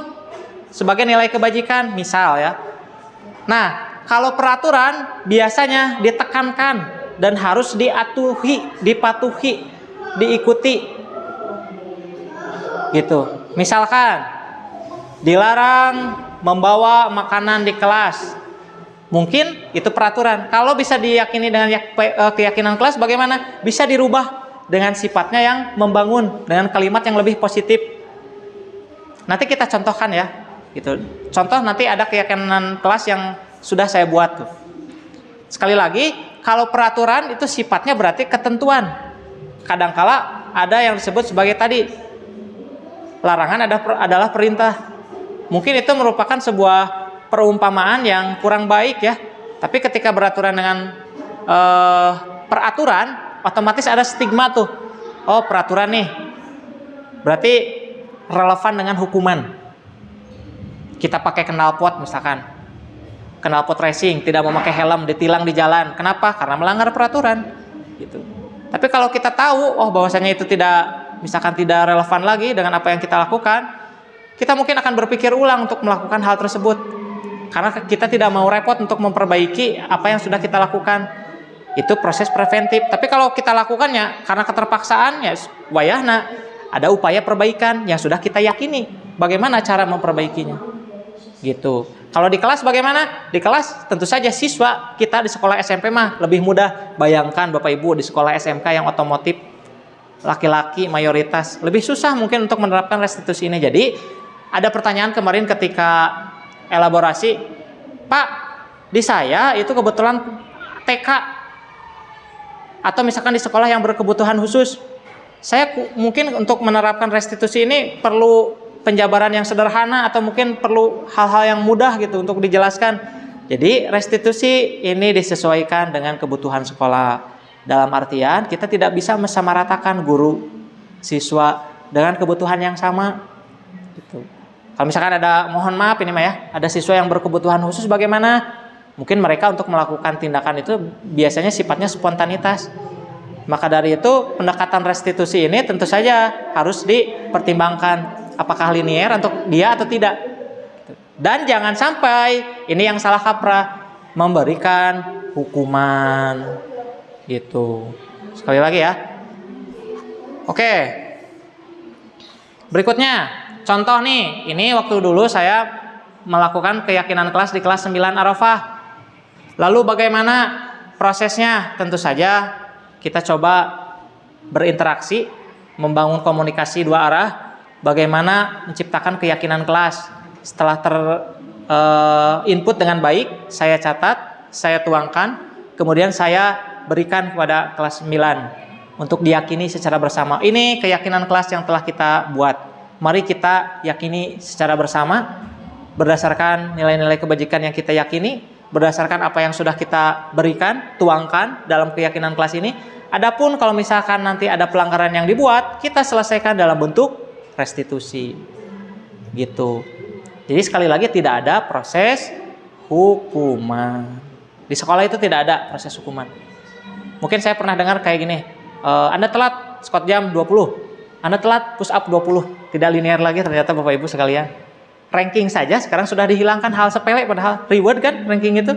sebagai nilai kebajikan, misal ya. Nah, kalau peraturan biasanya ditekankan dan harus dipatuhi, diikuti. Gitu. Misalkan dilarang membawa makanan di kelas. Mungkin itu peraturan. Kalau bisa diyakini dengan keyakinan kelas bagaimana? Bisa dirubah dengan sifatnya yang membangun, dengan kalimat yang lebih positif. Nanti kita contohkan ya. Gitu. Contoh nanti ada keyakinan kelas yang sudah saya buat tuh. Sekali lagi, kalau peraturan itu sifatnya berarti ketentuan. Kadangkala ada yang disebut sebagai tadi larangan adalah perintah. Mungkin itu merupakan sebuah perumpamaan yang kurang baik ya. Tapi ketika beraturan dengan peraturan, otomatis ada stigma tuh. Oh, peraturan nih. Berarti relevan dengan hukuman. Kita pakai knalpot misalkan. Knalpot racing, tidak memakai helm, ditilang di jalan. Kenapa? Karena melanggar peraturan. Gitu. Tapi kalau kita tahu, bahwasanya itu tidak relevan lagi dengan apa yang kita lakukan, kita mungkin akan berpikir ulang untuk melakukan hal tersebut. Karena kita tidak mau repot untuk memperbaiki apa yang sudah kita lakukan. Itu proses preventif. Tapi kalau kita lakukannya karena keterpaksaan, ya wayahna ada upaya perbaikan yang sudah kita yakini. Bagaimana cara memperbaikinya? Gitu. Kalau di kelas bagaimana? Di kelas tentu saja siswa kita di sekolah SMP mah lebih mudah. Bayangkan Bapak Ibu di sekolah SMK yang otomotif, laki-laki mayoritas, lebih susah mungkin untuk menerapkan restitusi ini. Jadi ada pertanyaan kemarin ketika elaborasi, Pak, di saya itu kebetulan TK atau misalkan di sekolah yang berkebutuhan khusus, saya mungkin untuk menerapkan restitusi ini perlu penjabaran yang sederhana atau mungkin perlu hal-hal yang mudah gitu untuk dijelaskan. Jadi restitusi ini disesuaikan dengan kebutuhan sekolah. Dalam artian kita tidak bisa mensamaratakan guru, siswa dengan kebutuhan yang sama. Gitu. Kalau misalkan ada, mohon maaf ini mah ya, ada siswa yang berkebutuhan khusus bagaimana? Mungkin mereka untuk melakukan tindakan itu biasanya sifatnya spontanitas. Maka dari itu pendekatan restitusi ini tentu saja harus dipertimbangkan apakah linear untuk dia atau tidak. Dan jangan sampai ini yang salah kaprah, memberikan hukuman gitu. Sekali lagi ya. Oke. Berikutnya, contoh nih, ini waktu dulu saya melakukan keyakinan kelas di kelas 9 Arafah. Lalu bagaimana prosesnya? Tentu saja kita coba berinteraksi membangun komunikasi dua arah, bagaimana menciptakan keyakinan kelas. Setelah input dengan baik, saya catat, saya tuangkan, kemudian saya berikan kepada kelas 9 untuk diyakini secara bersama. Ini keyakinan kelas yang telah kita buat. Mari kita yakini secara bersama berdasarkan nilai-nilai kebajikan yang kita yakini, berdasarkan apa yang sudah kita berikan, tuangkan dalam keyakinan kelas ini. Adapun kalau misalkan nanti ada pelanggaran yang dibuat, kita selesaikan dalam bentuk restitusi. Gitu. Jadi sekali lagi tidak ada proses hukuman. Di sekolah itu tidak ada proses hukuman. Mungkin saya pernah dengar kayak gini, Anda telat squat jam 20, Anda telat push up 20, tidak linear lagi ternyata Bapak Ibu sekalian. Ranking saja sekarang sudah dihilangkan, hal sepele padahal reward kan ranking itu.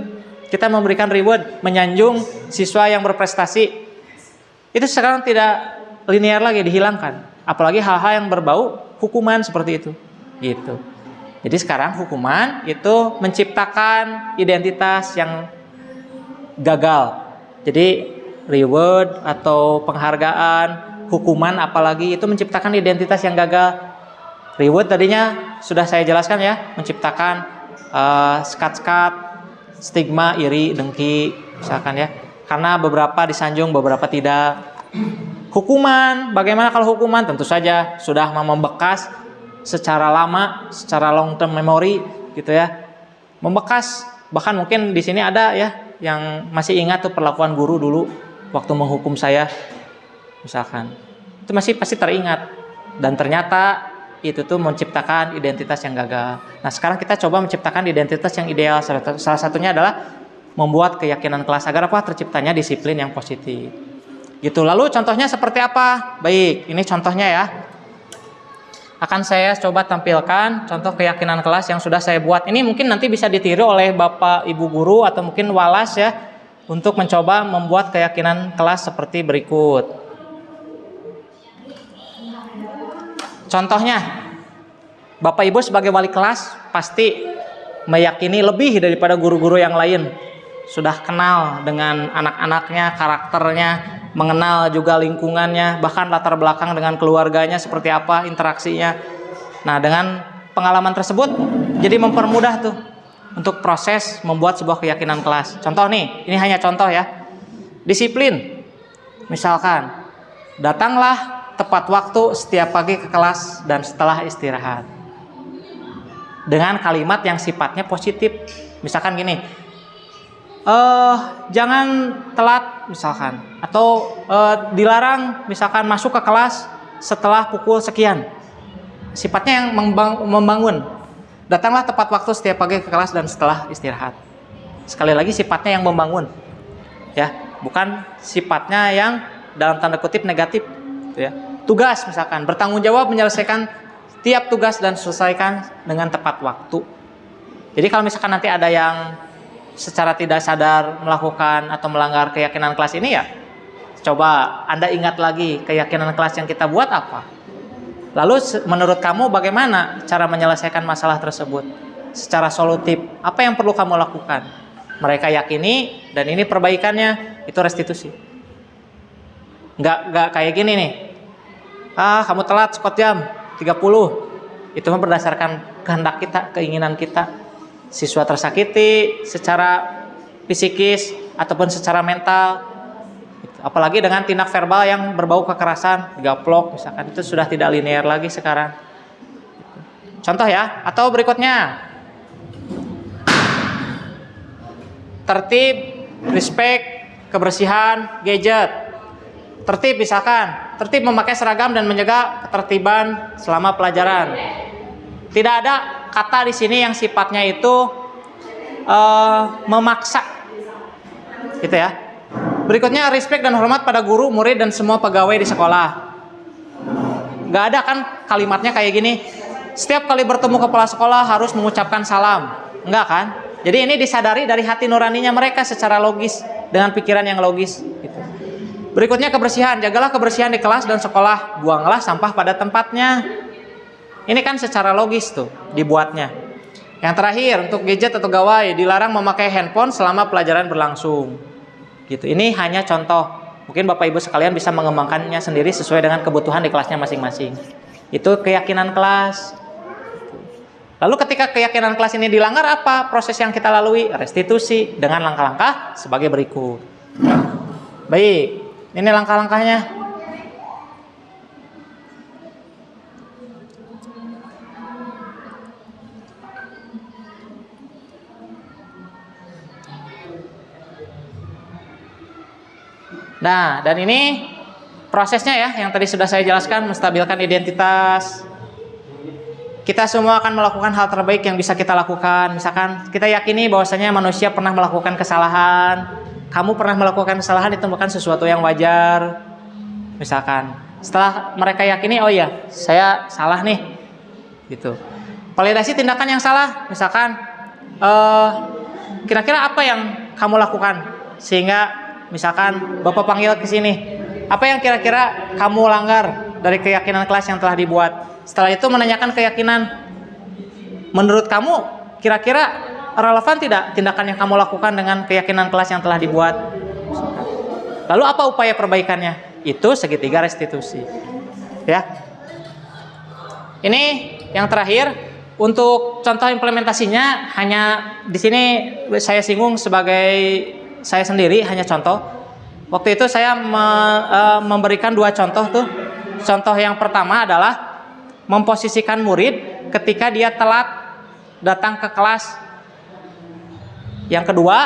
Kita memberikan reward, menyanjung siswa yang berprestasi. Itu sekarang tidak linear lagi, dihilangkan. Apalagi hal-hal yang berbau hukuman seperti itu. Gitu. Jadi sekarang hukuman itu menciptakan identitas yang gagal. Jadi reward atau penghargaan, hukuman apalagi itu menciptakan identitas yang gagal. Reward tadinya sudah saya jelaskan ya, menciptakan skat-skat, stigma, iri, dengki, misalkan ya. Karena beberapa disanjung, beberapa tidak. Hukuman, bagaimana kalau hukuman? Tentu saja sudah membekas secara lama, secara long term memory gitu ya. Membekas, bahkan mungkin di sini ada ya yang masih ingat tuh perlakuan guru dulu waktu menghukum saya. Misalkan. Itu masih pasti teringat. Dan ternyata itu tuh menciptakan identitas yang gagal. Nah sekarang kita coba menciptakan identitas yang ideal. Salah satunya adalah membuat keyakinan kelas agar apa? Terciptanya disiplin yang positif. Gitu. Lalu contohnya seperti apa? Baik, ini contohnya ya. Akan saya coba tampilkan contoh keyakinan kelas yang sudah saya buat. Ini mungkin nanti bisa ditiru oleh Bapak Ibu guru atau mungkin walas ya untuk mencoba membuat keyakinan kelas seperti berikut. Contohnya, Bapak Ibu sebagai wali kelas pasti meyakini lebih daripada guru-guru yang lain. Sudah kenal dengan anak-anaknya, karakternya, mengenal juga lingkungannya, bahkan latar belakang dengan keluarganya seperti apa interaksinya. Nah, dengan pengalaman tersebut jadi mempermudah tuh untuk proses membuat sebuah keyakinan kelas. Contoh nih, ini hanya contoh ya. Disiplin. Misalkan, datanglah tepat waktu setiap pagi ke kelas dan setelah istirahat. Dengan kalimat yang sifatnya positif. Misalkan gini, jangan telat misalkan. Atau dilarang misalkan masuk ke kelas setelah pukul sekian. Sifatnya yang membangun. Datanglah tepat waktu setiap pagi ke kelas dan setelah istirahat. Sekali lagi sifatnya yang membangun. Ya, bukan sifatnya yang dalam tanda kutip negatif. Ya. Tugas misalkan, bertanggung jawab menyelesaikan tiap tugas dan selesaikan dengan tepat waktu. Jadi kalau misalkan nanti ada yang secara tidak sadar melakukan atau melanggar keyakinan kelas ini ya, coba Anda ingat lagi keyakinan kelas yang kita buat apa. Lalu menurut kamu bagaimana cara menyelesaikan masalah tersebut? Secara solutif, apa yang perlu kamu lakukan? Mereka yakini dan ini perbaikannya, itu restitusi. Nggak kayak gini nih. Kamu telat squat jam 30. Itu mah berdasarkan kehendak kita, keinginan kita. Siswa tersakiti secara psikis ataupun secara mental. Apalagi dengan tindak verbal yang berbau kekerasan, gaplok misalkan, itu sudah tidak linear lagi sekarang. Contoh ya, atau berikutnya. Tertib, respect, kebersihan, gadget. Tertib misalkan, tertib memakai seragam dan menjaga ketertiban selama pelajaran. Tidak ada kata di sini yang sifatnya itu memaksa, gitu ya. Berikutnya respect dan hormat pada guru, murid dan semua pegawai di sekolah. Gak ada kan kalimatnya kayak gini. Setiap kali bertemu kepala sekolah harus mengucapkan salam. Enggak kan? Jadi ini disadari dari hati nuraninya mereka secara logis dengan pikiran yang logis. Gitu. Berikutnya kebersihan, jagalah kebersihan di kelas dan sekolah, buanglah sampah pada tempatnya. Ini kan secara logis tuh dibuatnya. Yang terakhir untuk gadget atau gawai, dilarang memakai handphone selama pelajaran berlangsung. Gitu. Ini hanya contoh Mungkin Bapak Ibu sekalian bisa mengembangkannya sendiri sesuai dengan kebutuhan di kelasnya masing-masing. Itu keyakinan kelas. Lalu ketika keyakinan kelas ini dilanggar, apa proses yang kita lalui? Restitusi dengan langkah-langkah sebagai berikut. Baik, ini langkah-langkahnya. Nah, dan ini prosesnya ya, yang tadi sudah saya jelaskan, menstabilkan identitas. Kita semua akan melakukan hal terbaik yang bisa kita lakukan. Misalkan kita yakini bahwasanya manusia pernah melakukan kesalahan. Kamu pernah melakukan kesalahan, itu bukan sesuatu yang wajar. Misalkan, setelah mereka yakini, oh iya, saya salah nih, gitu. Validasi tindakan yang salah. Misalkan, kira-kira apa yang kamu lakukan sehingga misalkan Bapak panggil ke sini, apa yang kira-kira kamu langgar dari keyakinan kelas yang telah dibuat? Setelah itu menanyakan keyakinan, menurut kamu kira-kira relevan tidak tindakan yang kamu lakukan dengan keyakinan kelas yang telah dibuat? Lalu apa upaya perbaikannya? Itu segitiga restitusi. Ya. Ini yang terakhir, untuk contoh implementasinya hanya di sini saya singgung sebagai saya sendiri, hanya contoh. Waktu itu saya memberikan 2 contoh tuh. Contoh yang pertama adalah memposisikan murid ketika dia telat datang ke kelas. Yang kedua,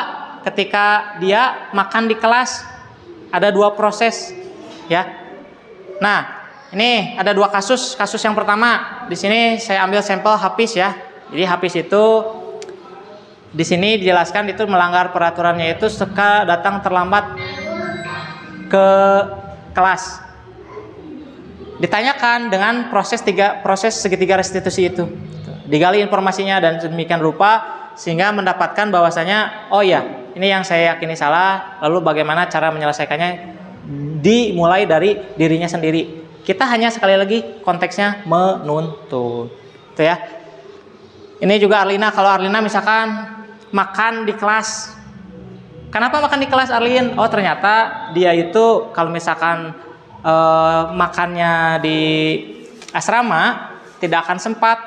ketika dia makan di kelas. Ada 2 proses, ya. Nah, ini ada 2 kasus. Kasus yang pertama, di sini saya ambil sampel Hafiz ya. Jadi Hafiz itu di sini dijelaskan itu melanggar peraturannya, itu suka datang terlambat ke kelas. Ditanyakan dengan proses segitiga restitusi itu. Digali informasinya dan demikian rupa sehingga mendapatkan bahwasanya oh ya, ini yang saya yakini salah, lalu bagaimana cara menyelesaikannya dimulai dari dirinya sendiri. Kita hanya sekali lagi konteksnya menuntut. Itu ya. Ini juga Arlina, kalau Arlina misalkan makan di kelas. Kenapa makan di kelas, Arlin? Oh, ternyata dia itu kalau misalkan makannya di asrama tidak akan sempat.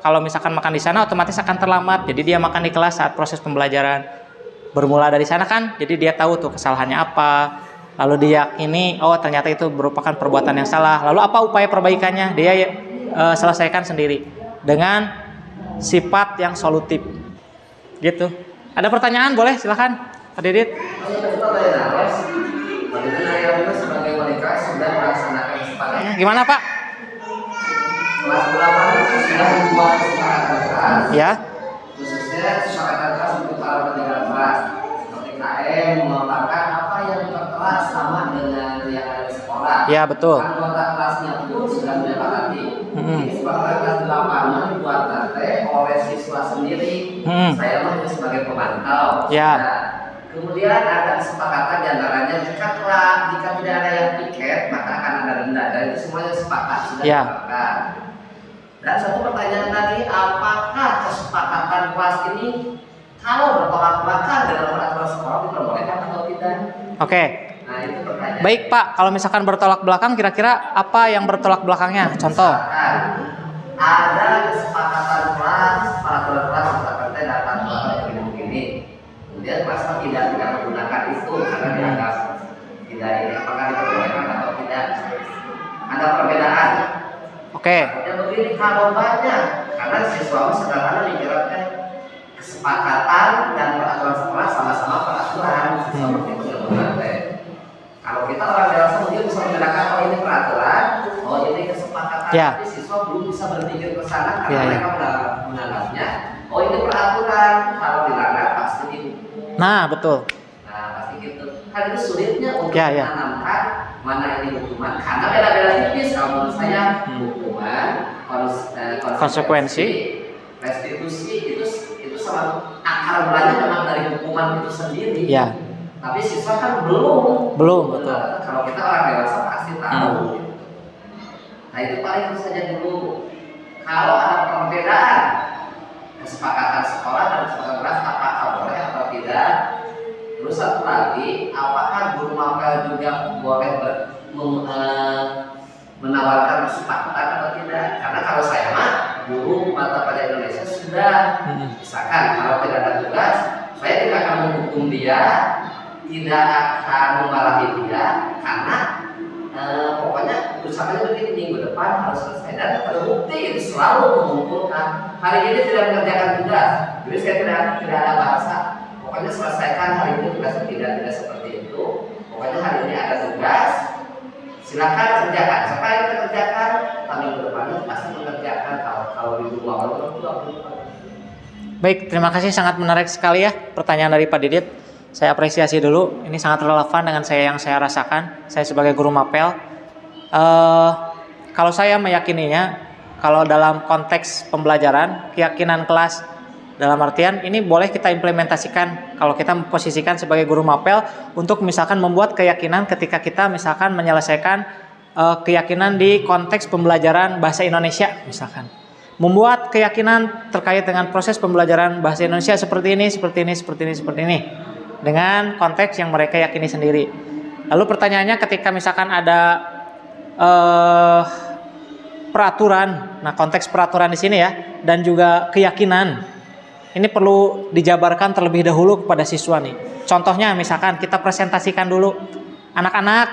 Kalau misalkan makan di sana otomatis akan terlambat. Jadi dia makan di kelas saat proses pembelajaran. Bermula dari sana kan, jadi dia tahu tuh kesalahannya apa. Lalu dia yakini, oh ternyata itu merupakan perbuatan yang salah. Lalu apa upaya perbaikannya? Dia selesaikan sendiri dengan sifat yang solutif. Gitu. Ada pertanyaan? Boleh, silakan. Pak Didit. Sebagai wali kelas sudah melaksanakan kesepakatan. Gimana Pak? Kelas 8 itu sudah membuat kesepakatan kelas. Ya. Khususnya kesepakatan kelas untuk para pendidikan kelas. Seperti KM mengatakan apa yang tertera sama dengan yang ada di sekolah. Ya, betul. Anggota kelasnya pun sudah menyepakati. Ini kesepakatan kelas 8 dibuat nanti oleh siswa sendiri. Saya mah sebagai pemantau. Ya. Nah, kemudian ada kesepakatan diantaranya jika tidak ada yang piket maka akan ada denda, dan itu semuanya sepakat sudah disepakati. Dan satu pertanyaan lagi, apakah kesepakatan kelas ini kalau bertolak belakang dengan peraturan sekolah diperbolehkan atau tidak? Oke. Nah, itu pertanyaan. Baik Pak, kalau misalkan bertolak belakang, kira-kira apa yang bertolak belakangnya? Contoh. Ada kesepakatan kelas, peraturan kelas seperti data begini. Kemudian kelas tidak menggunakan itu karena dianggap tidak ini, apakah diperbolehkan atau tidak? Ada perbedaan. Oke. Ya begini, kalau banyak, karena siswa sederhana mikirnya kesepakatan dan peraturan sekolah sama-sama peraturan. Seperti itu kalau kita orang dewasa mungkin bisa membedakan oh ini peraturan, oh ini kesepakatan. Tapi siswa belum bisa berpikir ke sana karena mereka menganggapnya oh ini peraturan, kalau dilanggar pasti dihukum. Nah, betul. Nah, pasti gitu. Kan itu sulitnya untuk menanamkan mana ini hukuman, karena beda-beda tipis. Kalau menurut saya hukuman, konsekuensi, restitusi itu sama akar mulanya memang dari hukuman itu sendiri. Ya. Tapi siswa kan belum. Betul. Kalau kita orang dewasa pasti tahu. Nah itu paling itu saja dulu. Kalau ada perbedaan kesepakatan sekolah dan kesepakatan kelas apakah boleh atau tidak? Terus satu lagi, apakah guru mapel juga boleh menawarkan kesepakatan atau tidak? Karena kalau saya mah guru mata pelajaran Indonesia sudah, misalkan kalau tidak ada tugas, saya tidak akan menghukum dia, tidak akan memarahi dia, karena pokoknya usahanya begini, minggu depan harus selesai, dan terbukti itu selalu mengumpulkan. Hari ini tidak mengerjakan tugas, jadi saya tidak ada bahasa. Pokoknya selesaikan hari ini tugas, tidak seperti itu. Pokoknya hari ini ada tugas, silakan kerjakan. Siapa yang kerjakan, minggu depannya pasti mengerjakan. Kalau di rumah Baik, terima kasih, sangat menarik sekali ya pertanyaan dari Pak Didit. Saya apresiasi dulu, ini sangat relevan dengan yang saya rasakan. Saya sebagai guru mapel, kalau saya meyakininya, kalau dalam konteks pembelajaran, keyakinan kelas dalam artian ini boleh kita implementasikan kalau kita memposisikan sebagai guru mapel untuk misalkan membuat keyakinan ketika kita misalkan menyelesaikan keyakinan di konteks pembelajaran bahasa Indonesia, misalkan membuat keyakinan terkait dengan proses pembelajaran bahasa Indonesia seperti ini dengan konteks yang mereka yakini sendiri. Lalu pertanyaannya, ketika misalkan ada peraturan, nah konteks peraturan di sini ya, dan juga keyakinan, ini perlu dijabarkan terlebih dahulu kepada siswa nih. Contohnya misalkan kita presentasikan dulu, anak-anak,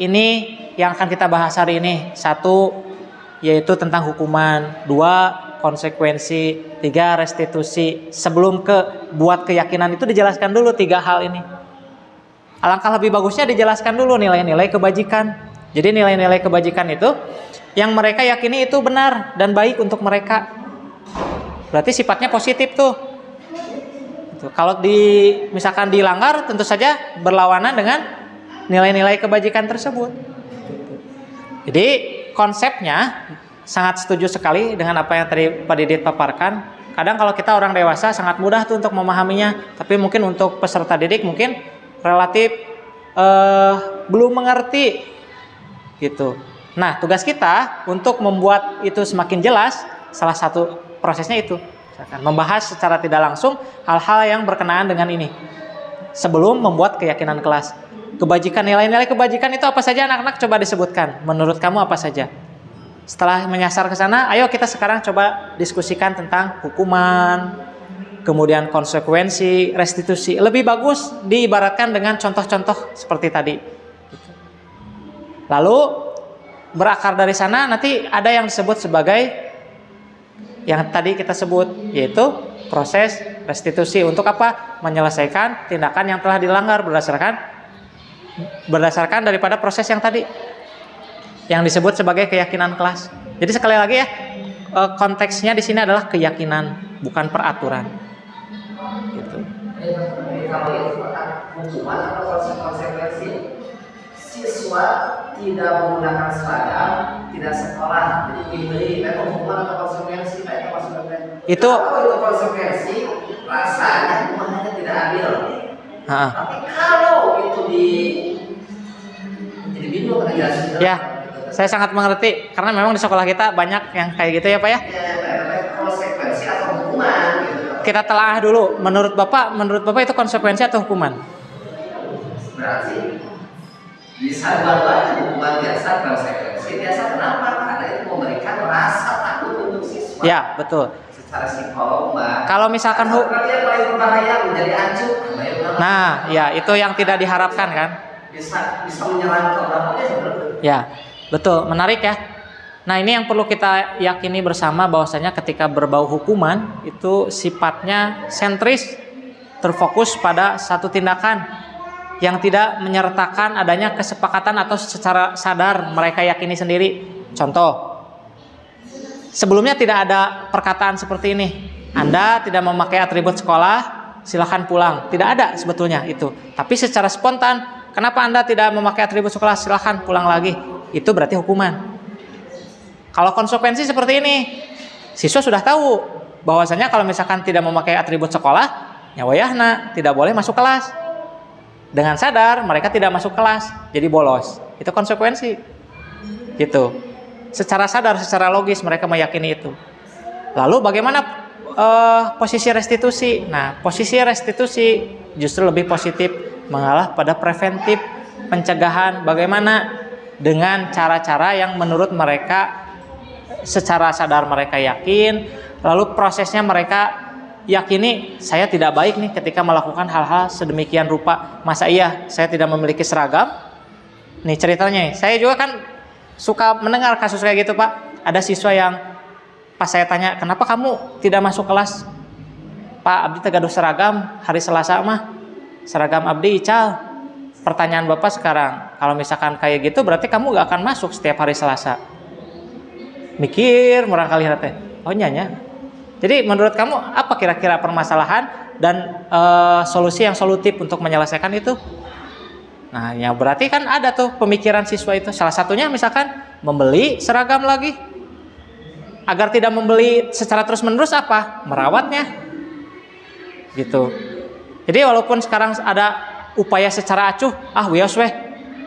ini yang akan kita bahas hari ini. 1, yaitu tentang hukuman. 2, konsekuensi. 3, restitusi. Sebelum buat keyakinan itu dijelaskan dulu 3 hal ini. Alangkah lebih bagusnya dijelaskan dulu nilai-nilai kebajikan. Jadi nilai-nilai kebajikan itu yang mereka yakini itu benar dan baik untuk mereka. Berarti sifatnya positif tuh. Kalau misalkan dilanggar, tentu saja berlawanan dengan nilai-nilai kebajikan tersebut. Jadi konsepnya sangat setuju sekali dengan apa yang tadi Pak Didit paparkan. Kadang kalau kita orang dewasa sangat mudah tuh untuk memahaminya, tapi mungkin untuk peserta didik mungkin relatif belum mengerti gitu. Nah, tugas kita untuk membuat itu semakin jelas, salah satu prosesnya itu, misalkan membahas secara tidak langsung hal-hal yang berkenaan dengan ini sebelum membuat keyakinan kelas. Kebajikan, nilai-nilai kebajikan itu apa saja, anak-anak coba disebutkan. Menurut kamu apa saja? Setelah menyasar ke sana, ayo kita sekarang coba diskusikan tentang hukuman, kemudian konsekuensi, restitusi. Lebih bagus diibaratkan dengan contoh-contoh seperti tadi. Lalu berakar dari sana nanti ada yang disebut sebagai yang tadi kita sebut, yaitu proses restitusi. Untuk apa? Menyelesaikan tindakan yang telah dilanggar berdasarkan daripada proses yang tadi yang disebut sebagai keyakinan kelas. Jadi sekali lagi ya, konteksnya di sini adalah keyakinan, bukan peraturan. Gitu. Kalau itu hukuman atau konsekuensi, siswa tidak menggunakan seragam, tidak sekolah, jadi pilih hukuman atau konsekuensi, itu maksudnya. Itu konsekuensi, rasanya hukumannya tidak adil. Tapi kalau itu jadi bingung kan ya, saya sangat mengerti karena memang di sekolah kita banyak yang kayak gitu ya Pak ya. Konsekuensi atau hukuman gitu. Kita telah dulu, menurut Bapak itu konsekuensi atau hukuman? Berarti bisa dua-duanya, hukuman biasa, konsekuensi biasa. Kenapa? Karena itu memberikan rasa takut untuk siswa. Ya, betul. Secara psikolog, Mbak. Kalau misalkan yang paling berbahaya menjadi acuh. Nah, ya itu yang tidak diharapkan kan? Bisa menyerang ke orangnya sebenarnya. Ya, betul, menarik ya. Nah, ini yang perlu kita yakini bersama bahwasanya ketika berbau hukuman itu sifatnya sentris, terfokus pada satu tindakan yang tidak menyertakan adanya kesepakatan atau secara sadar mereka yakini sendiri. Contoh, sebelumnya tidak ada perkataan seperti ini. Anda tidak memakai atribut sekolah, silakan pulang. Tidak ada sebetulnya itu. Tapi secara spontan, kenapa Anda tidak memakai atribut sekolah, silakan pulang lagi. Itu berarti hukuman. Kalau konsekuensi seperti ini, siswa sudah tahu bahwasanya kalau misalkan tidak memakai atribut sekolah, nyawayahna tidak boleh masuk kelas. Dengan sadar mereka tidak masuk kelas, jadi bolos. Itu konsekuensi. Gitu. Secara sadar, secara logis mereka meyakini itu. Lalu bagaimana posisi restitusi? Nah, posisi restitusi justru lebih positif. mengalah pada preventif, pencegahan. Bagaimana dengan cara-cara yang menurut mereka secara sadar mereka yakin, lalu prosesnya mereka yakini saya tidak baik nih ketika melakukan hal-hal sedemikian rupa. Masa iya saya tidak memiliki seragam? Nih ceritanya, saya juga kan suka mendengar kasus kayak gitu Pak. Ada siswa yang pas saya tanya, kenapa kamu tidak masuk kelas? Pak, abdi tegaduh seragam, hari Selasa mah seragam abdi ical. Pertanyaan Bapak sekarang, kalau misalkan kayak gitu berarti kamu gak akan masuk setiap hari Selasa. Mikir murang kali teh. Oh nyanya. Jadi menurut kamu apa kira-kira permasalahan dan solusi yang solutif untuk menyelesaikan itu? Nah, ya berarti kan ada tuh pemikiran siswa itu. Salah satunya misalkan membeli seragam lagi. Agar tidak membeli secara terus-menerus apa? Merawatnya. Gitu. Jadi walaupun sekarang ada upaya secara acuh, wios weh,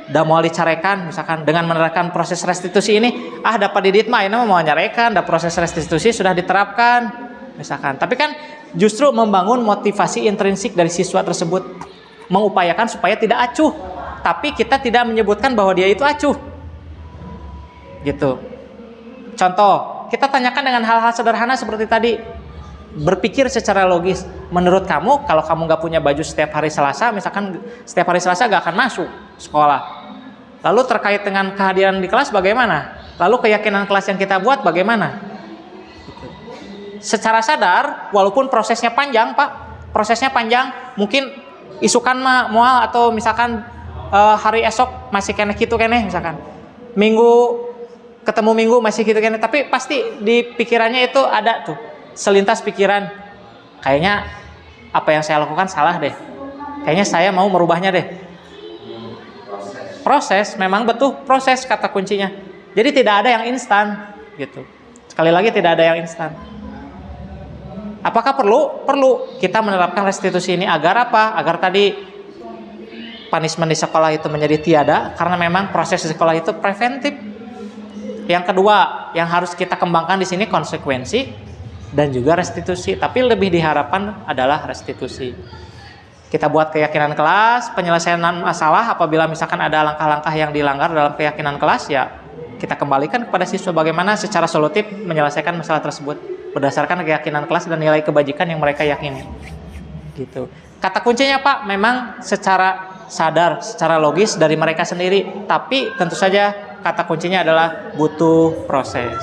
da mau dicarekan misalkan dengan menerapkan proses restitusi ini, dapat didit mah ini mau nyarekan, da proses restitusi sudah diterapkan misalkan. Tapi kan justru membangun motivasi intrinsik dari siswa tersebut, mengupayakan supaya tidak acuh, tapi kita tidak menyebutkan bahwa dia itu acuh. Gitu. Contoh, kita tanyakan dengan hal-hal sederhana seperti tadi. Berpikir secara logis. Menurut kamu, kalau kamu gak punya baju setiap hari Selasa, misalkan setiap hari Selasa gak akan masuk sekolah. Lalu terkait dengan kehadiran di kelas bagaimana? Lalu keyakinan kelas yang kita buat bagaimana? Secara sadar, walaupun prosesnya panjang Pak, prosesnya panjang, mungkin isukan mah moal atau misalkan hari esok masih kene gitu kene misalkan. Minggu ketemu minggu masih gitu kene, tapi pasti di pikirannya itu ada tuh selintas pikiran, kayaknya apa yang saya lakukan salah deh, kayaknya saya mau merubahnya deh. Proses, memang betul proses kata kuncinya. Jadi tidak ada yang instan gitu. Sekali lagi tidak ada yang instan. Apakah perlu kita menerapkan restitusi ini agar apa? Agar tadi punishment di sekolah itu menjadi tiada, karena memang proses di sekolah itu preventif. Yang kedua, yang harus kita kembangkan di sini konsekuensi dan juga restitusi, tapi lebih diharapkan adalah restitusi. Kita buat keyakinan kelas, penyelesaian masalah apabila misalkan ada langkah-langkah yang dilanggar dalam keyakinan kelas, ya kita kembalikan kepada siswa bagaimana secara solutif menyelesaikan masalah tersebut berdasarkan keyakinan kelas dan nilai kebajikan yang mereka yakini. Gitu. Kata kuncinya Pak, memang secara sadar, secara logis dari mereka sendiri, tapi tentu saja kata kuncinya adalah butuh proses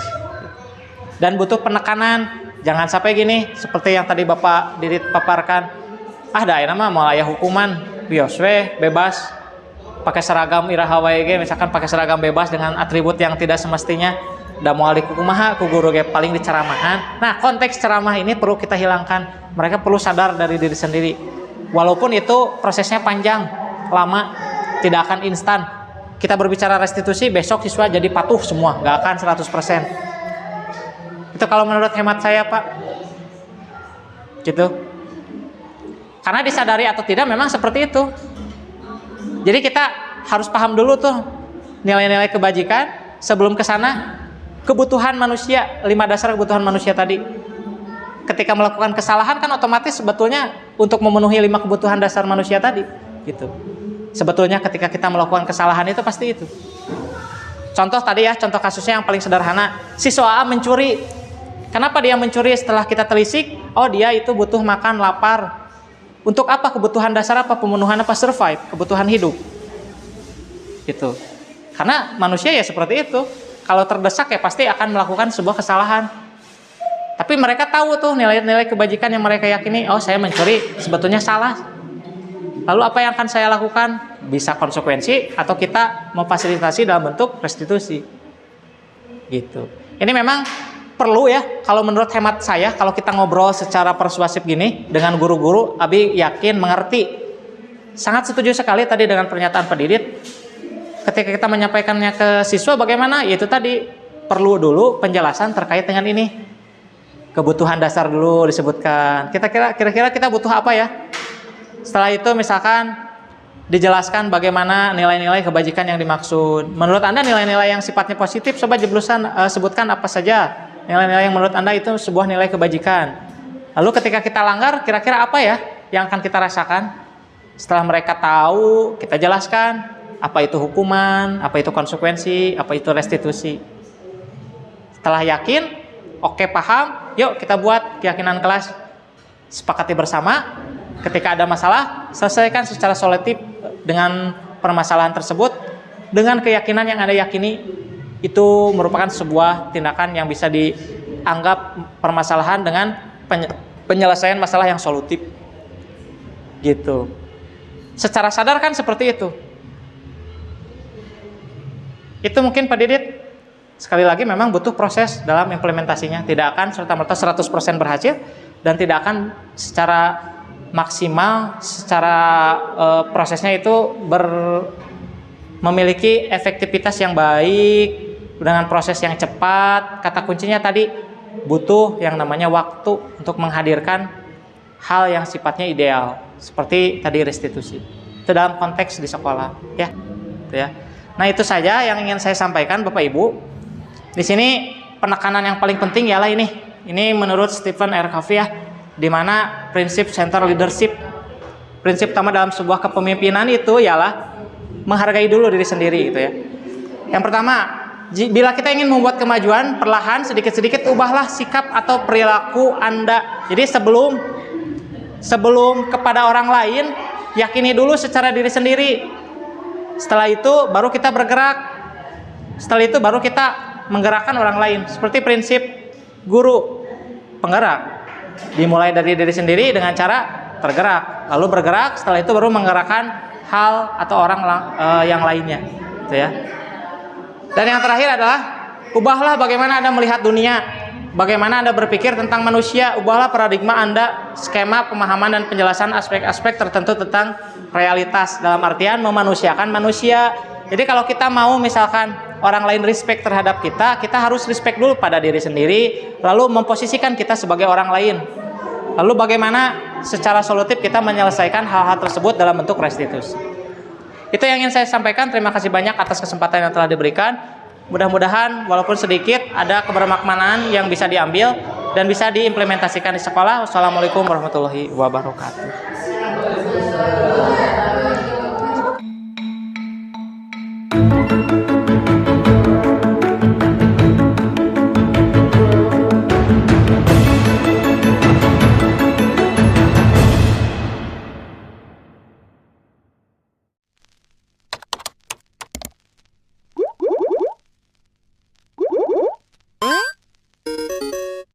dan butuh penekanan. Jangan sampai gini, seperti yang tadi Bapak Didit paparkan, dah ayeuna mah moal aya hukuman, bios we, bebas, pakai seragam iraha wae ge, misalkan pakai seragam bebas dengan atribut yang tidak semestinya, da moal dikumaha ku guru ge paling diceramahan. Nah, konteks ceramah ini perlu kita hilangkan. Mereka perlu sadar dari diri sendiri. Walaupun itu prosesnya panjang, lama, tidak akan instan. Kita berbicara restitusi, besok siswa jadi patuh semua, gak akan 100%. Itu kalau menurut hemat saya Pak. Gitu. Karena disadari atau tidak memang seperti itu. Jadi kita harus paham dulu tuh nilai-nilai kebajikan sebelum ke sana. Kebutuhan manusia, 5 dasar kebutuhan manusia tadi. Ketika melakukan kesalahan kan otomatis sebetulnya untuk memenuhi 5 kebutuhan dasar manusia tadi. Gitu. Sebetulnya ketika kita melakukan kesalahan itu pasti itu. Contoh tadi ya, contoh kasusnya yang paling sederhana. Siswa A mencuri. Kenapa dia mencuri setelah kita telisik? Oh, dia itu butuh makan, lapar. Untuk apa? Kebutuhan dasar apa? Pemenuhan apa? Survive, kebutuhan hidup. Gitu. Karena manusia ya seperti itu. Kalau terdesak ya pasti akan melakukan sebuah kesalahan. Tapi mereka tahu tuh nilai-nilai kebajikan yang mereka yakini. Oh, saya mencuri sebetulnya salah. Lalu apa yang akan saya lakukan? Bisa konsekuensi atau kita memfasilitasi dalam bentuk restitusi. Gitu. Ini memang perlu ya, kalau menurut hemat saya, kalau kita ngobrol secara persuasif gini dengan guru-guru, Abi yakin mengerti. Sangat setuju sekali tadi dengan pernyataan Pak Didit. Ketika kita menyampaikannya ke siswa bagaimana? Yaitu tadi perlu dulu penjelasan terkait dengan ini. Kebutuhan dasar dulu disebutkan. Kira-kira kita butuh apa ya? Setelah itu misalkan dijelaskan bagaimana nilai-nilai kebajikan yang dimaksud. Menurut Anda nilai-nilai yang sifatnya positif, coba jeblusan sebutkan apa saja. Nilai-nilai yang menurut Anda itu sebuah nilai kebajikan. Lalu ketika kita langgar, kira-kira apa ya yang akan kita rasakan? Setelah mereka tahu, kita jelaskan apa itu hukuman, apa itu konsekuensi, apa itu restitusi. Setelah yakin, oke paham, yuk kita buat keyakinan kelas. Sepakati bersama, ketika ada masalah, selesaikan secara solutif dengan permasalahan tersebut dengan keyakinan yang Anda yakini itu merupakan sebuah tindakan yang bisa dianggap permasalahan dengan penyelesaian masalah yang solutif. Gitu. Secara sadar kan seperti itu. Itu mungkin Pak Didit. Sekali lagi memang butuh proses dalam implementasinya. Tidak akan serta-merta 100% berhasil dan tidak akan secara maksimal, secara prosesnya itu memiliki efektivitas yang baik dengan proses yang cepat. Kata kuncinya tadi butuh yang namanya waktu untuk menghadirkan hal yang sifatnya ideal, seperti tadi restitusi. Itu dalam konteks di sekolah, ya. Gitu ya. Nah, itu saja yang ingin saya sampaikan Bapak Ibu. Di sini penekanan yang paling penting ialah ini. Ini menurut Stephen R. Covey ya, di mana prinsip center leadership, prinsip utama dalam sebuah kepemimpinan itu ialah menghargai dulu diri sendiri gitu ya. Yang pertama, bila kita ingin membuat kemajuan, perlahan sedikit-sedikit ubahlah sikap atau perilaku Anda. Jadi sebelum kepada orang lain, yakini dulu secara diri sendiri. Setelah itu baru kita bergerak. Setelah itu baru kita menggerakkan orang lain. Seperti prinsip guru penggerak. Dimulai dari diri sendiri dengan cara tergerak, lalu bergerak, setelah itu baru menggerakkan hal atau orang yang lainnya, gitu ya. Dan yang terakhir adalah ubahlah bagaimana Anda melihat dunia, bagaimana Anda berpikir tentang manusia, ubahlah paradigma Anda, skema pemahaman dan penjelasan aspek-aspek tertentu tentang realitas dalam artian memanusiakan manusia. Jadi kalau kita mau misalkan orang lain respect terhadap kita, kita harus respect dulu pada diri sendiri, lalu memposisikan kita sebagai orang lain. Lalu bagaimana secara solutif kita menyelesaikan hal-hal tersebut dalam bentuk restitusi. Itu yang ingin saya sampaikan. Terima kasih banyak atas kesempatan yang telah diberikan. Mudah-mudahan walaupun sedikit ada kebermaknaan yang bisa diambil dan bisa diimplementasikan di sekolah. Wassalamualaikum warahmatullahi wabarakatuh.